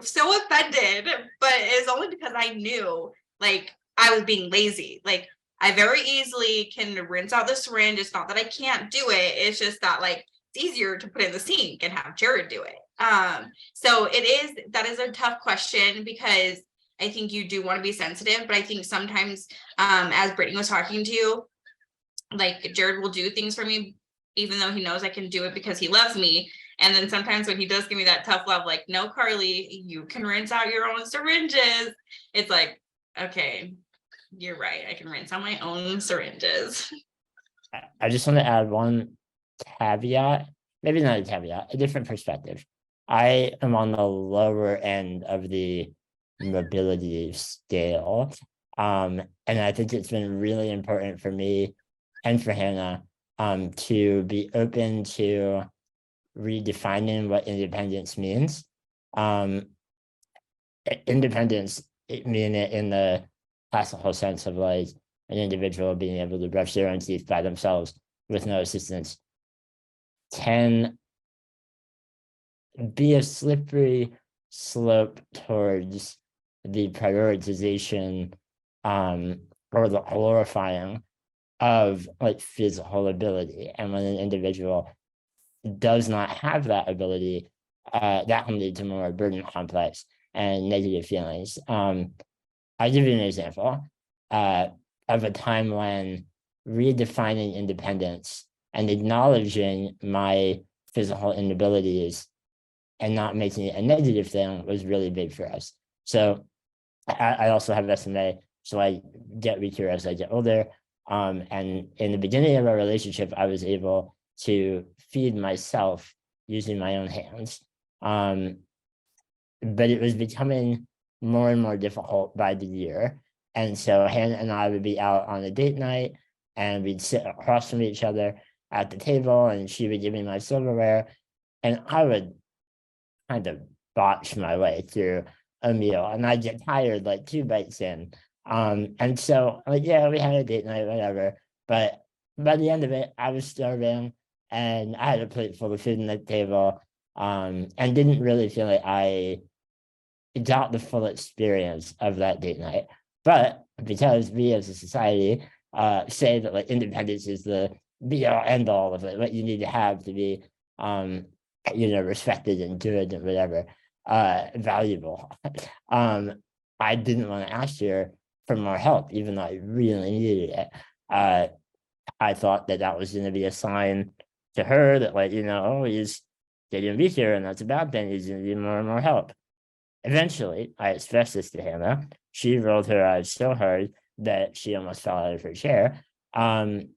so offended, but it's only because I knew like I was being lazy. Like I very easily can rinse out the syringe. It's not that I can't do it. It's just that like it's easier to put in the sink and have Jared do it. So that is a tough question, because I think you do want to be sensitive, but I think sometimes, as Brittney was talking to you, like Jared will do things for me, even though he knows I can do it because he loves me. And then sometimes when he does give me that tough love, like, no, CARLI, you can rinse out your own syringes. It's like, okay, you're right. I can rinse out my own syringes. I just want to add one caveat, maybe not a caveat, a different perspective. I am on the lower end of the mobility scale. And I think it's been really important for me and for Hannah to be open to redefining what independence means. Independence, mean it in the classical sense of like an individual being able to brush their own teeth by themselves with no assistance, can be a slippery slope towards the prioritization or the glorifying of like physical ability. And when an individual does not have that ability, that can lead to more burden complex and negative feelings. I'll give you an example of a time when redefining independence and acknowledging my physical inabilities and not making it a negative thing was really big for us. So I also have SMA, so I get weaker as I get older. And in the beginning of our relationship, I was able to feed myself using my own hands. But it was becoming more and more difficult by the year. And so Hannah and I would be out on a date night and we'd sit across from each other at the table and she would give me my silverware and I would kind of botch my way through a meal and I'd get tired like 2 bites in. And so like, yeah, we had a date night, whatever. But by the end of it, I was starving and I had a plate full of food on the table and didn't really feel like I got the full experience of that date night. But because we as a society say that like independence is the be all end all of it, what you need to have to be respected and good and whatever, valuable. I didn't want to ask her for more help, even though I really needed it. I thought that was going to be a sign to her that like, oh, he's getting weaker and that's a bad thing. He's going to need more and more help. Eventually, I expressed this to Hannah. She rolled her eyes so hard that she almost fell out of her chair. And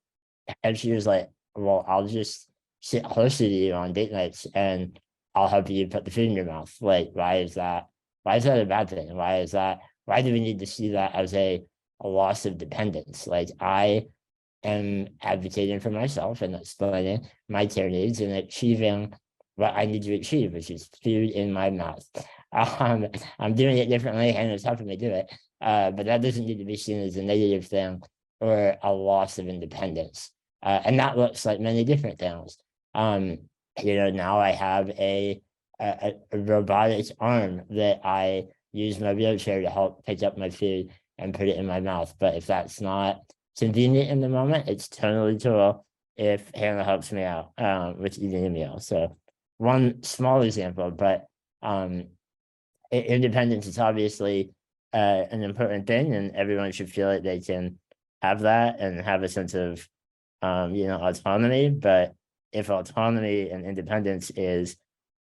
she was like, well, I'll just sit closer to you on date nights and I'll help you put the food in your mouth. Like, why is that a bad thing? Why do we need to see that as a loss of dependence? Like, I am advocating for myself and explaining my care needs and achieving what I need to achieve, which is food in my mouth. I'm doing it differently and it's helping me do it. But that doesn't need to be seen as a negative thing or a loss of independence. And that looks like many different things. Now I have a robotic arm that I use my wheelchair to help pick up my food and put it in my mouth. But if that's not convenient in the moment, it's totally cool if Hannah helps me out with eating a meal. So one small example, but independence is obviously an important thing and everyone should feel like they can have that and have a sense of autonomy. But if autonomy and independence is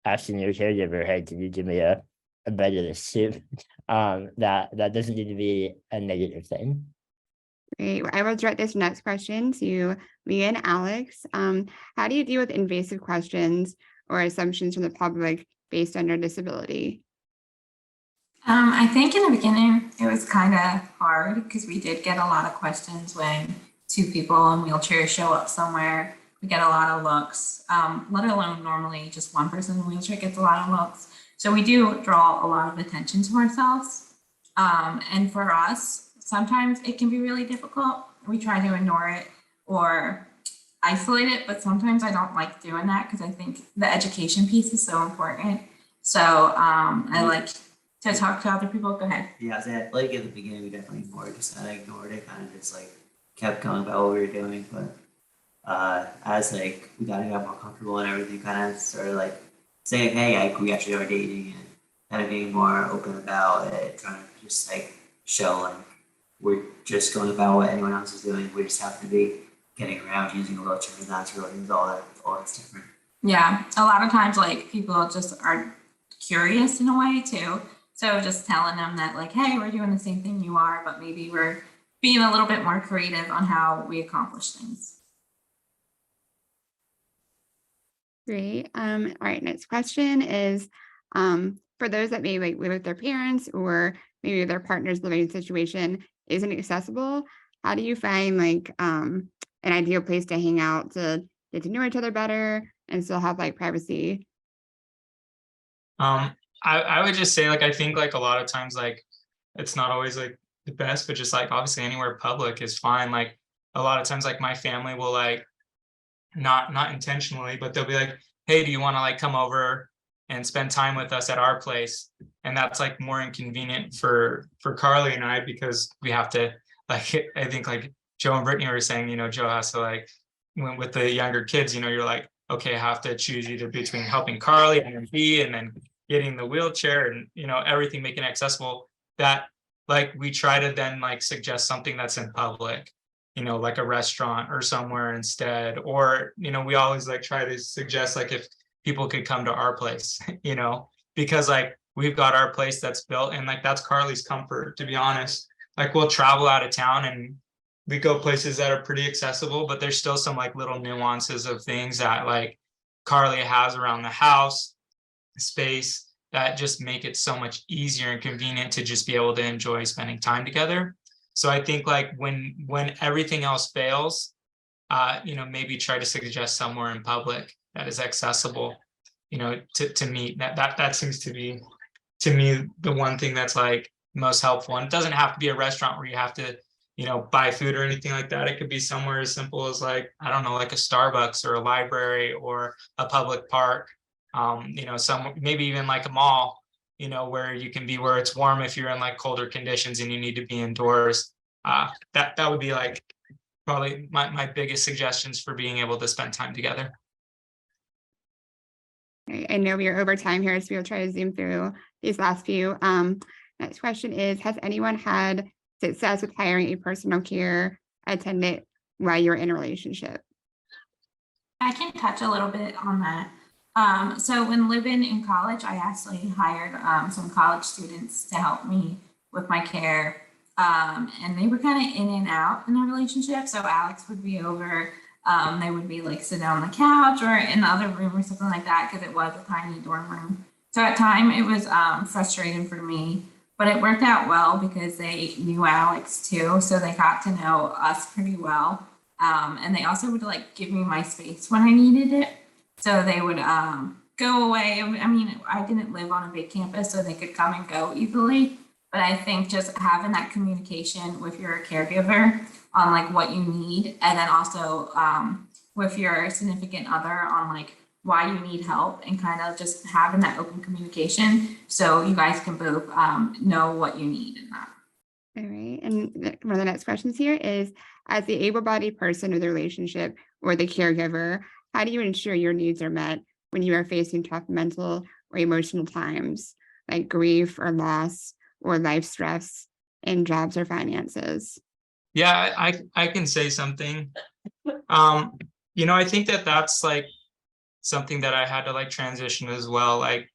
asking your caregiver, hey, can you give me a bite of this soup? That doesn't need to be a negative thing. Great. I will direct this next question to Leah and Alex. How do you deal with invasive questions or assumptions from the public based on your disability? I think in the beginning it was kind of hard because we did get a lot of questions when 2 people in wheelchairs show up somewhere. We get a lot of looks, let alone normally just one person in a wheelchair gets a lot of looks. So we do draw a lot of attention to ourselves. And for us, sometimes it can be really difficult. We try to ignore it or isolate it, but sometimes I don't like doing that because I think the education piece is so important. So I like to talk to other people. Go ahead. Yeah, I said like at the beginning we definitely ignored it, kind of just like kept going about what we were doing, but as like we got more comfortable and everything, kind of started like saying, hey, like we actually are dating and kind of being more open about it, trying to just like show like we're just going about what anyone else is doing. We just happen to be getting around using a wheelchair, and that's really all that's different. Yeah, a lot of times like people just are curious in a way too. So just telling them that like, hey, we're doing the same thing you are, but maybe we're being a little bit more creative on how we accomplish things. Great. All right, next question is, for those that may like live with their parents or maybe their partner's living situation isn't accessible, how do you find like an ideal place to hang out to get to know each other better and still have like privacy? I would just say like I think like a lot of times like it's not always like the best, but just like obviously anywhere public is fine. Like a lot of times like my family will like not intentionally, but they'll be like, hey, do you want to like come over and spend time with us at our place? And that's like more inconvenient for CARLI and I because we have to like I think like Joe and Brittney were saying, you know, Joe has to like when with the younger kids, you know, you're like, okay, I have to choose either between helping CARLI and me and then getting the wheelchair and you know everything making it accessible that like we try to then like suggest something that's in public, you know, like a restaurant or somewhere instead. Or, you know, we always like try to suggest like if people could come to our place, you know, because like we've got our place that's built and like that's CARLI's comfort, to be honest. Like we'll travel out of town and we go places that are pretty accessible, but there's still some like little nuances of things that like CARLI has around the house, space that just make it so much easier and convenient to just be able to enjoy spending time together. So I think like when everything else fails, you know, maybe try to suggest somewhere in public that is accessible, you know, to meet. That seems to be, to me, the one thing that's like most helpful. And it doesn't have to be a restaurant where you have to, you know, buy food or anything like that. It could be somewhere as simple as like, I don't know, like a Starbucks or a library or a public park. You know, some maybe even like a mall, you know, where you can be where it's warm if you're in like colder conditions and you need to be indoors. That would be like probably my biggest suggestions for being able to spend time together. I know we are over time here, so we'll try to zoom through these last few. Next question is, has anyone had success with hiring a personal care attendant while you're in a relationship? I can touch a little bit on that. So when living in college, I actually hired some college students to help me with my care. And they were kind of in and out in a relationship. So Alex would be over, they would be like sitting on the couch or in the other room or something like that because it was a tiny dorm room. So at time it was frustrating for me, but it worked out well because they knew Alex too. So they got to know us pretty well. And they also would like give me my space when I needed it. So they would go away. I mean, I didn't live on a big campus, so they could come and go easily. But I think just having that communication with your caregiver on like what you need, and then also with your significant other on like why you need help, and kind of just having that open communication so you guys can both know what you need in that. All right. And one of the next questions here is, as the able-bodied person of the relationship or the caregiver, how do you ensure your needs are met when you are facing tough mental or emotional times like grief or loss or life stress in jobs or finances? Yeah, I can say something. You know, I think that that's like something that I had to like transition as well. Like,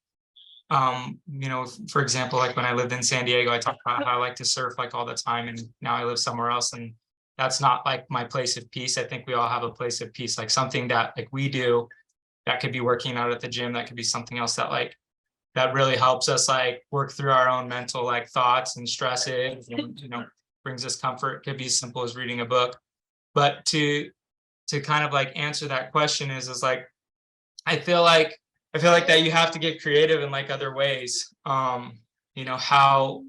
you know, for example, like when I lived in San Diego, I talked about how I like to surf like all the time, and now I live somewhere else, and that's not like my place of peace. I think we all have a place of peace, like something that like we do that could be working out at the gym, that could be something else that like that really helps us like work through our own mental like thoughts and stresses, and you know, brings us comfort. It could be as simple as reading a book. But to kind of like answer that question is like I feel like that you have to get creative in like other ways. You know, how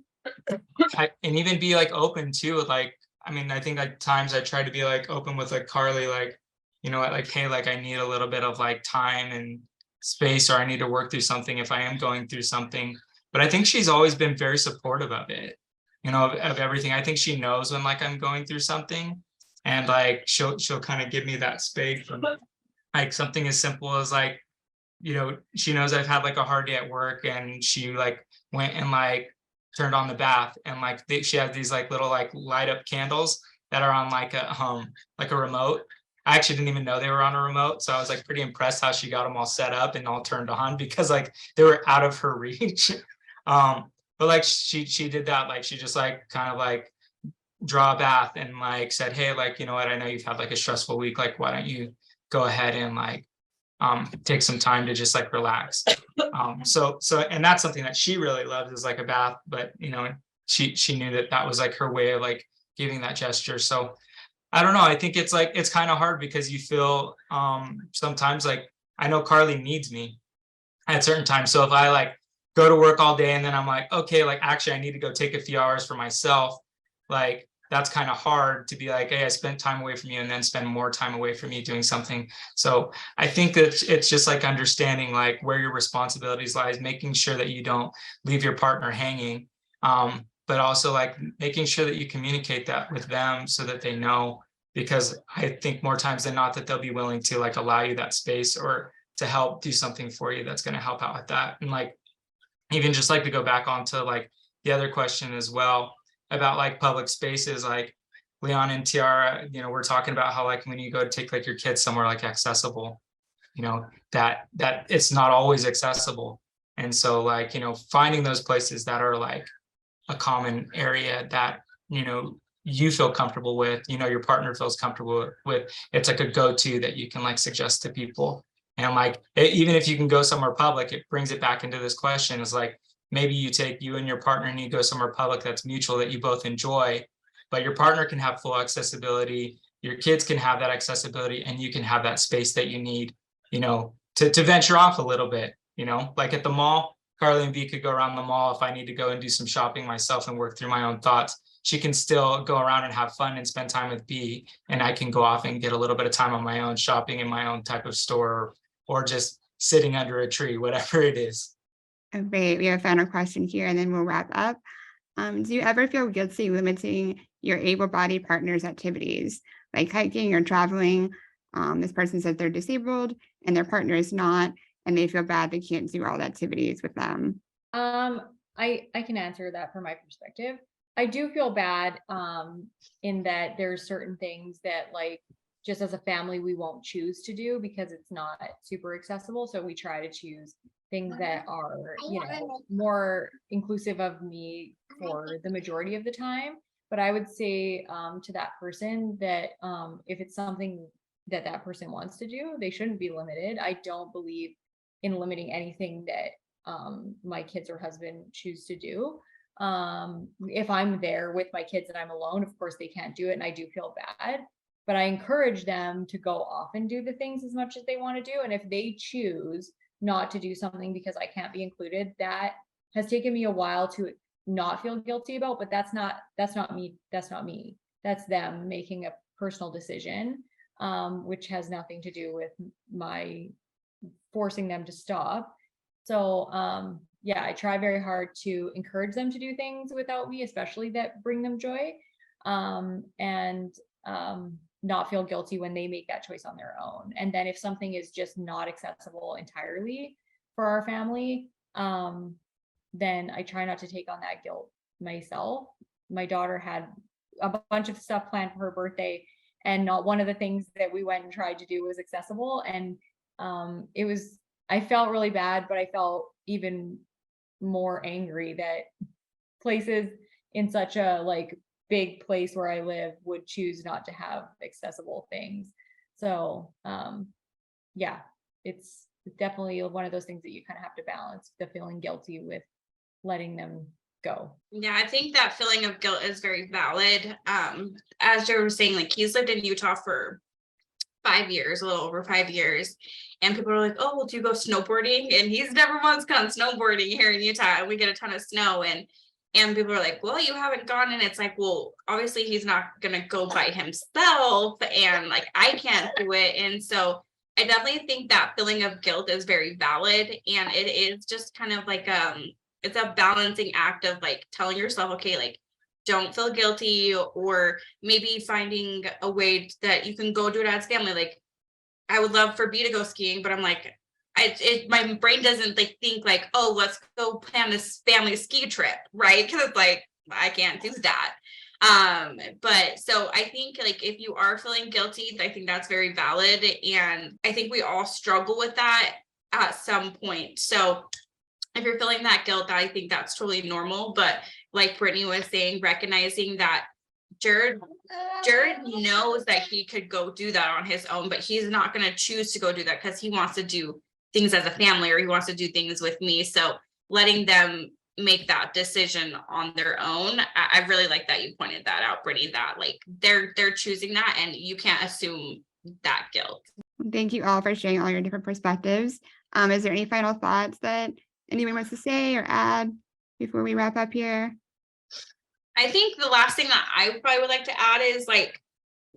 and even be like open to like, I mean, I think like times I try to be like open with like CARLI, like, you know, like, hey, like I need a little bit of like time and space, or I need to work through something if I am going through something. But I think she's always been very supportive of it, you know, of everything. I think she knows when like I'm going through something, and like she'll kind of give me that space from like something as simple as like, you know, she knows I've had like a hard day at work, and she like went and like turned on the bath, and like she has these like little like light up candles that are on like a remote. I actually didn't even know they were on a remote, so I was like pretty impressed how she got them all set up and all turned on, because like they were out of her reach. But like she did that, like she just like kind of like draw a bath and like said, hey, like, you know what, I know you've had like a stressful week, like why don't you go ahead and like take some time to just like relax. So and that's something that she really loves, is like a bath, but you know, she knew that was like her way of like giving that gesture. So I don't know, I think it's like, it's kind of hard because you feel sometimes like, I know CARLI needs me at certain times. So if I like go to work all day and then I'm like, okay, like actually I need to go take a few hours for myself, like that's kind of hard to be like, hey, I spent time away from you and then spend more time away from you doing something. So I think that it's just like understanding like where your responsibilities lies, making sure that you don't leave your partner hanging, but also like making sure that you communicate that with them so that they know, because I think more times than not that they'll be willing to like allow you that space or to help do something for you that's going to help out with that. And like, even just like to go back onto like the other question as well about like public spaces, like Leon and TIERRA, you know, we're talking about how like when you go to take like your kids somewhere like accessible, you know, that it's not always accessible. And so like, you know, finding those places that are like a common area that, you know, you feel comfortable with, you know, your partner feels comfortable with, it's like a go-to that you can like suggest to people. And like, even if you can go somewhere public, it brings it back into this question, is like, maybe you and your partner and you go somewhere public that's mutual, that you both enjoy, but your partner can have full accessibility, your kids can have that accessibility, and you can have that space that you need, you know, to venture off a little bit, you know, like at the mall, CARLI and V could go around the mall. If I need to go and do some shopping myself and work through my own thoughts, she can still go around and have fun and spend time with B, and I can go off and get a little bit of time on my own, shopping in my own type of store, or just sitting under a tree, whatever it is. Great. We have a final question here and then we'll wrap up. Do you ever feel guilty limiting your able-bodied partner's activities, like hiking or traveling? This person says they're disabled and their partner is not, and they feel bad they can't do all the activities with them. I can answer that from my perspective. I do feel bad in that there's certain things that, like, just as a family we won't choose to do because it's not super accessible. So we try to choose things that are, you know, more inclusive of me for the majority of the time. But I would say to that person that if it's something that that person wants to do, they shouldn't be limited. I don't believe in limiting anything that my kids or husband choose to do. If I'm there with my kids and I'm alone, of course they can't do it, and I do feel bad, but I encourage them to go off and do the things as much as they want to do. And if they choose not to do something because I can't be included, that has taken me a while to not feel guilty about, but that's not me. That's them making a personal decision, which has nothing to do with my forcing them to stop. So yeah, I try very hard to encourage them to do things without me, especially that bring them joy, and not feel guilty when they make that choice on their own. And then if something is just not accessible entirely for our family, then I try not to take on that guilt myself. My daughter had a bunch of stuff planned for her birthday, and not one of the things that we went and tried to do was accessible. And I felt really bad, but I felt even more angry that places in such a like big place where I live would choose not to have accessible things. So yeah, it's definitely one of those things that you kind of have to balance, the feeling guilty with letting them go. Yeah, I think that feeling of guilt is very valid. As you were saying, like, he's lived in Utah for 5 years, a little over 5 years. And people are like, oh, well, do you go snowboarding? And he's never once gone snowboarding here in Utah, and we get a ton of snow. And people are like, well, you haven't gone. And it's like, well, obviously he's not going to go by himself, and like, I can't do it. And so I definitely think that feeling of guilt is very valid. And it is just kind of like, it's a balancing act of like telling yourself, okay, like, don't feel guilty, or maybe finding a way that you can go do it as family. Like, I would love for B to go skiing, but I'm like, my brain doesn't like think like, oh, let's go plan this family ski trip, right? Because it's like, I can't do that. But so I think like if you are feeling guilty, I think that's very valid, and I think we all struggle with that at some point. So if you're feeling that guilt, I think that's totally normal. But like Brittney was saying, recognizing that Jared knows that he could go do that on his own, but he's not going to choose to go do that because he wants to do things as a family, or he wants to do things with me. So letting them make that decision on their own. I really like that you pointed that out, Brittney, that like they're choosing that and you can't assume that guilt. Thank you all for sharing all your different perspectives. Is there any final thoughts that anyone wants to say or add before we wrap up here? I think the last thing that I probably would like to add is like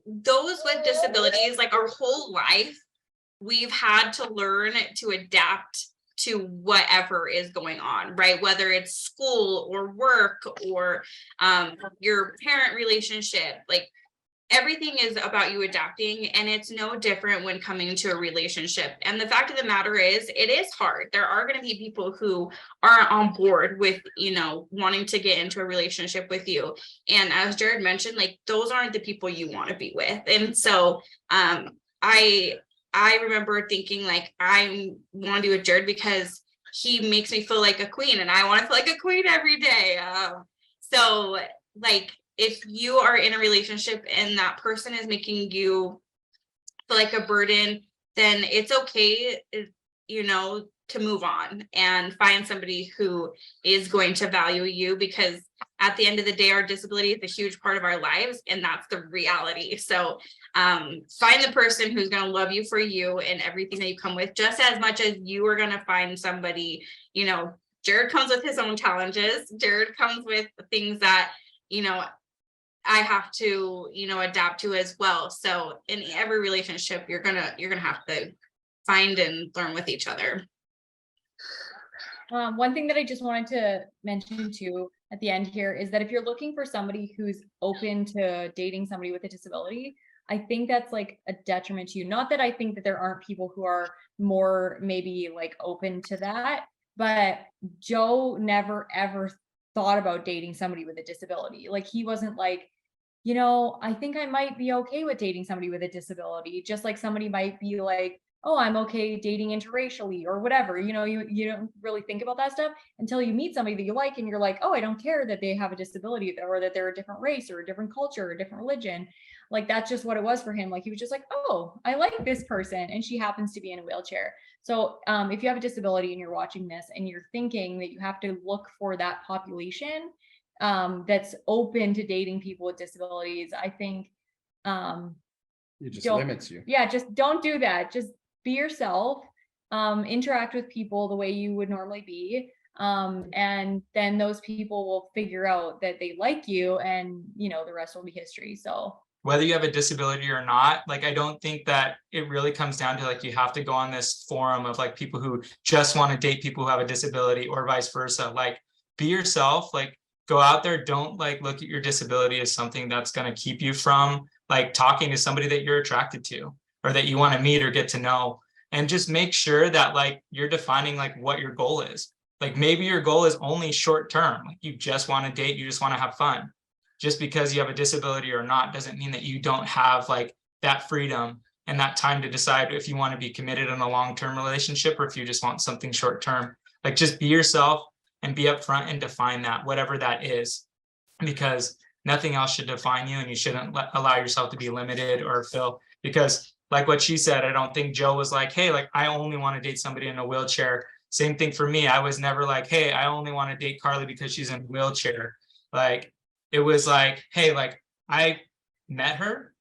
those with disabilities, like our whole life, we've had to learn to adapt to whatever is going on, right? Whether it's school or work or your parent relationship, like everything is about you adapting, and it's no different when coming into a relationship. And the fact of the matter is, it is hard. There are going to be people who aren't on board with, you know, wanting to get into a relationship with you. And as Jared mentioned, like those aren't the people you want to be with. And so I remember thinking like, I want to be with Jared because he makes me feel like a queen, and I want to feel like a queen every day. So like, if you are in a relationship and that person is making you feel like a burden, then it's okay, you know, to move on and find somebody who is going to value you, because at the end of the day, our disability is a huge part of our lives, and that's the reality. So find the person who's going to love you for you and everything that you come with, just as much as you are going to find somebody. You know, Jared comes with his own challenges. Jared comes with things that, you know, I have to, you know, adapt to as well. So in every relationship, you're gonna have to find and learn with each other. One thing that I just wanted to mention too at the end here is that if you're looking for somebody who's open to dating somebody with a disability, I think that's like a detriment to you. Not that I think that there aren't people who are more maybe like open to that, but Joe never ever thought about dating somebody with a disability. Like he wasn't like, you know, I think I might be okay with dating somebody with a disability, just like somebody might be like, oh, I'm okay dating interracially or whatever. You know, you don't really think about that stuff until you meet somebody that you like and you're like, oh, I don't care that they have a disability or that they're a different race or a different culture or a different religion. Like that's just what it was for him. Like he was just like, oh, I like this person and she happens to be in a wheelchair. So if you have a disability and you're watching this and you're thinking that you have to look for that population that's open to dating people with disabilities, I think it just limits you. Yeah, just don't do that. Just be yourself, interact with people the way you would normally be. And then those people will figure out that they like you, and you know, the rest will be history. So whether you have a disability or not, like, I don't think that it really comes down to like, you have to go on this forum of like people who just want to date people who have a disability or vice versa. Like, be yourself, like go out there. Don't like look at your disability as something that's going to keep you from like talking to somebody that you're attracted to or that you want to meet or get to know. And just make sure that like you're defining like what your goal is. Like maybe your goal is only short term. Like you just want to date, you just want to have fun. Just because you have a disability or not doesn't mean that you don't have like that freedom and that time to decide if you want to be committed in a long-term relationship or if you just want something short-term. Like just be yourself and be upfront and define that, whatever that is, because nothing else should define you, and you shouldn't allow yourself to be limited or feel, because like what she said, I don't think Joe was like, hey, like I only want to date somebody in a wheelchair. Same thing for me. I was never like, hey, I only want to date CARLI because she's in a wheelchair. Like, it was like, hey, like I met her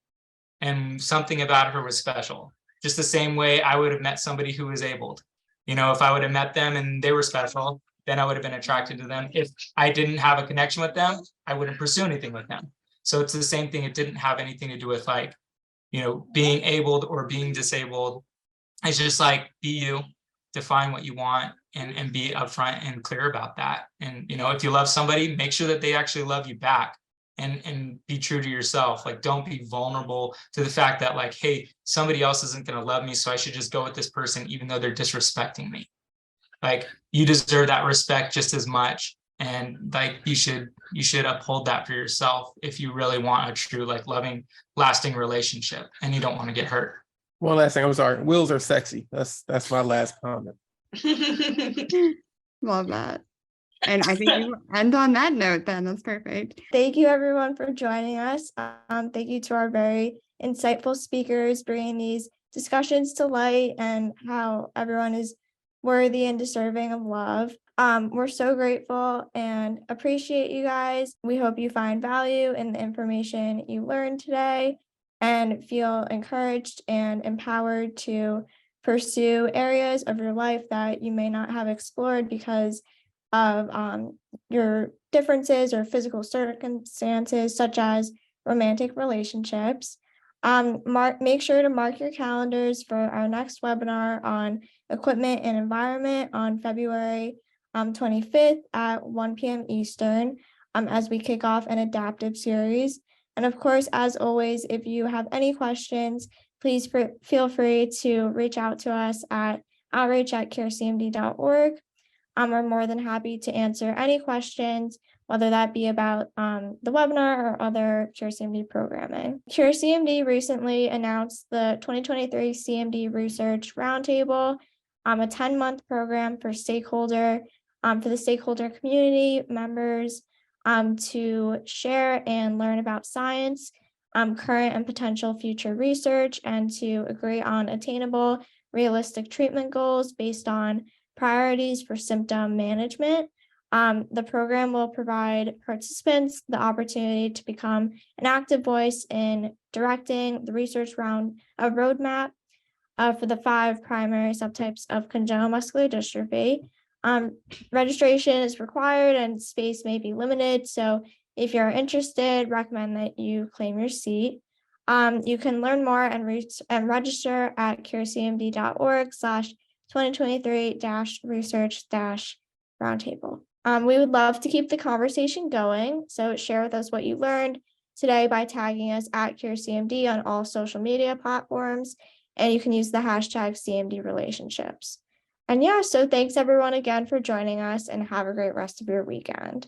and something about her was special. Just the same way I would have met somebody who was abled. You know, if I would have met them and they were special, then I would have been attracted to them. If I didn't have a connection with them, I wouldn't pursue anything with them. So it's the same thing. It didn't have anything to do with like, you know, being abled or being disabled. It's just like, be you, define what you want, and be upfront and clear about that. And, you know, if you love somebody, make sure that they actually love you back, and be true to yourself. Like, don't be vulnerable to the fact that like, hey, somebody else isn't going to love me, so I should just go with this person, even though they're disrespecting me. Like, you deserve that respect just as much. And like, you should uphold that for yourself if you really want a true, like loving, lasting relationship and you don't want to get hurt. One last thing, I'm sorry. Wheels are sexy. That's my last comment. Love that. And I think we will end on that note then. That's perfect. Thank you everyone for joining us. Thank you to our very insightful speakers bringing these discussions to light and how everyone is worthy and deserving of love. We're so grateful and appreciate you guys. We hope you find value in the information you learned today and feel encouraged and empowered to pursue areas of your life that you may not have explored because of your differences or physical circumstances, such as romantic relationships. Make sure to mark your calendars for our next webinar on equipment and environment on February 25th at 1 p.m. Eastern as we kick off an adaptive series. And of course, as always, if you have any questions, please feel free to reach out to us at outreach@carecmd.org. We're more than happy to answer any questions, whether that be about the webinar or other CareCMD programming. CareCMD recently announced the 2023 CMD Research Roundtable, a 10-month program for the stakeholder community members to share and learn about science, current and potential future research, and to agree on attainable, realistic treatment goals based on priorities for symptom management. The program will provide participants the opportunity to become an active voice in directing the research roadmap for the 5 primary subtypes of congenital muscular dystrophy. Registration is required and space may be limited. So if you're interested, recommend that you claim your seat. You can learn more and register at carecmd.org/2023-research-roundtable. We would love to keep the conversation going. So share with us what you learned today by tagging us at CareCMD on all social media platforms. And you can use the hashtag CMD relationships. And yeah, so thanks everyone again for joining us and have a great rest of your weekend.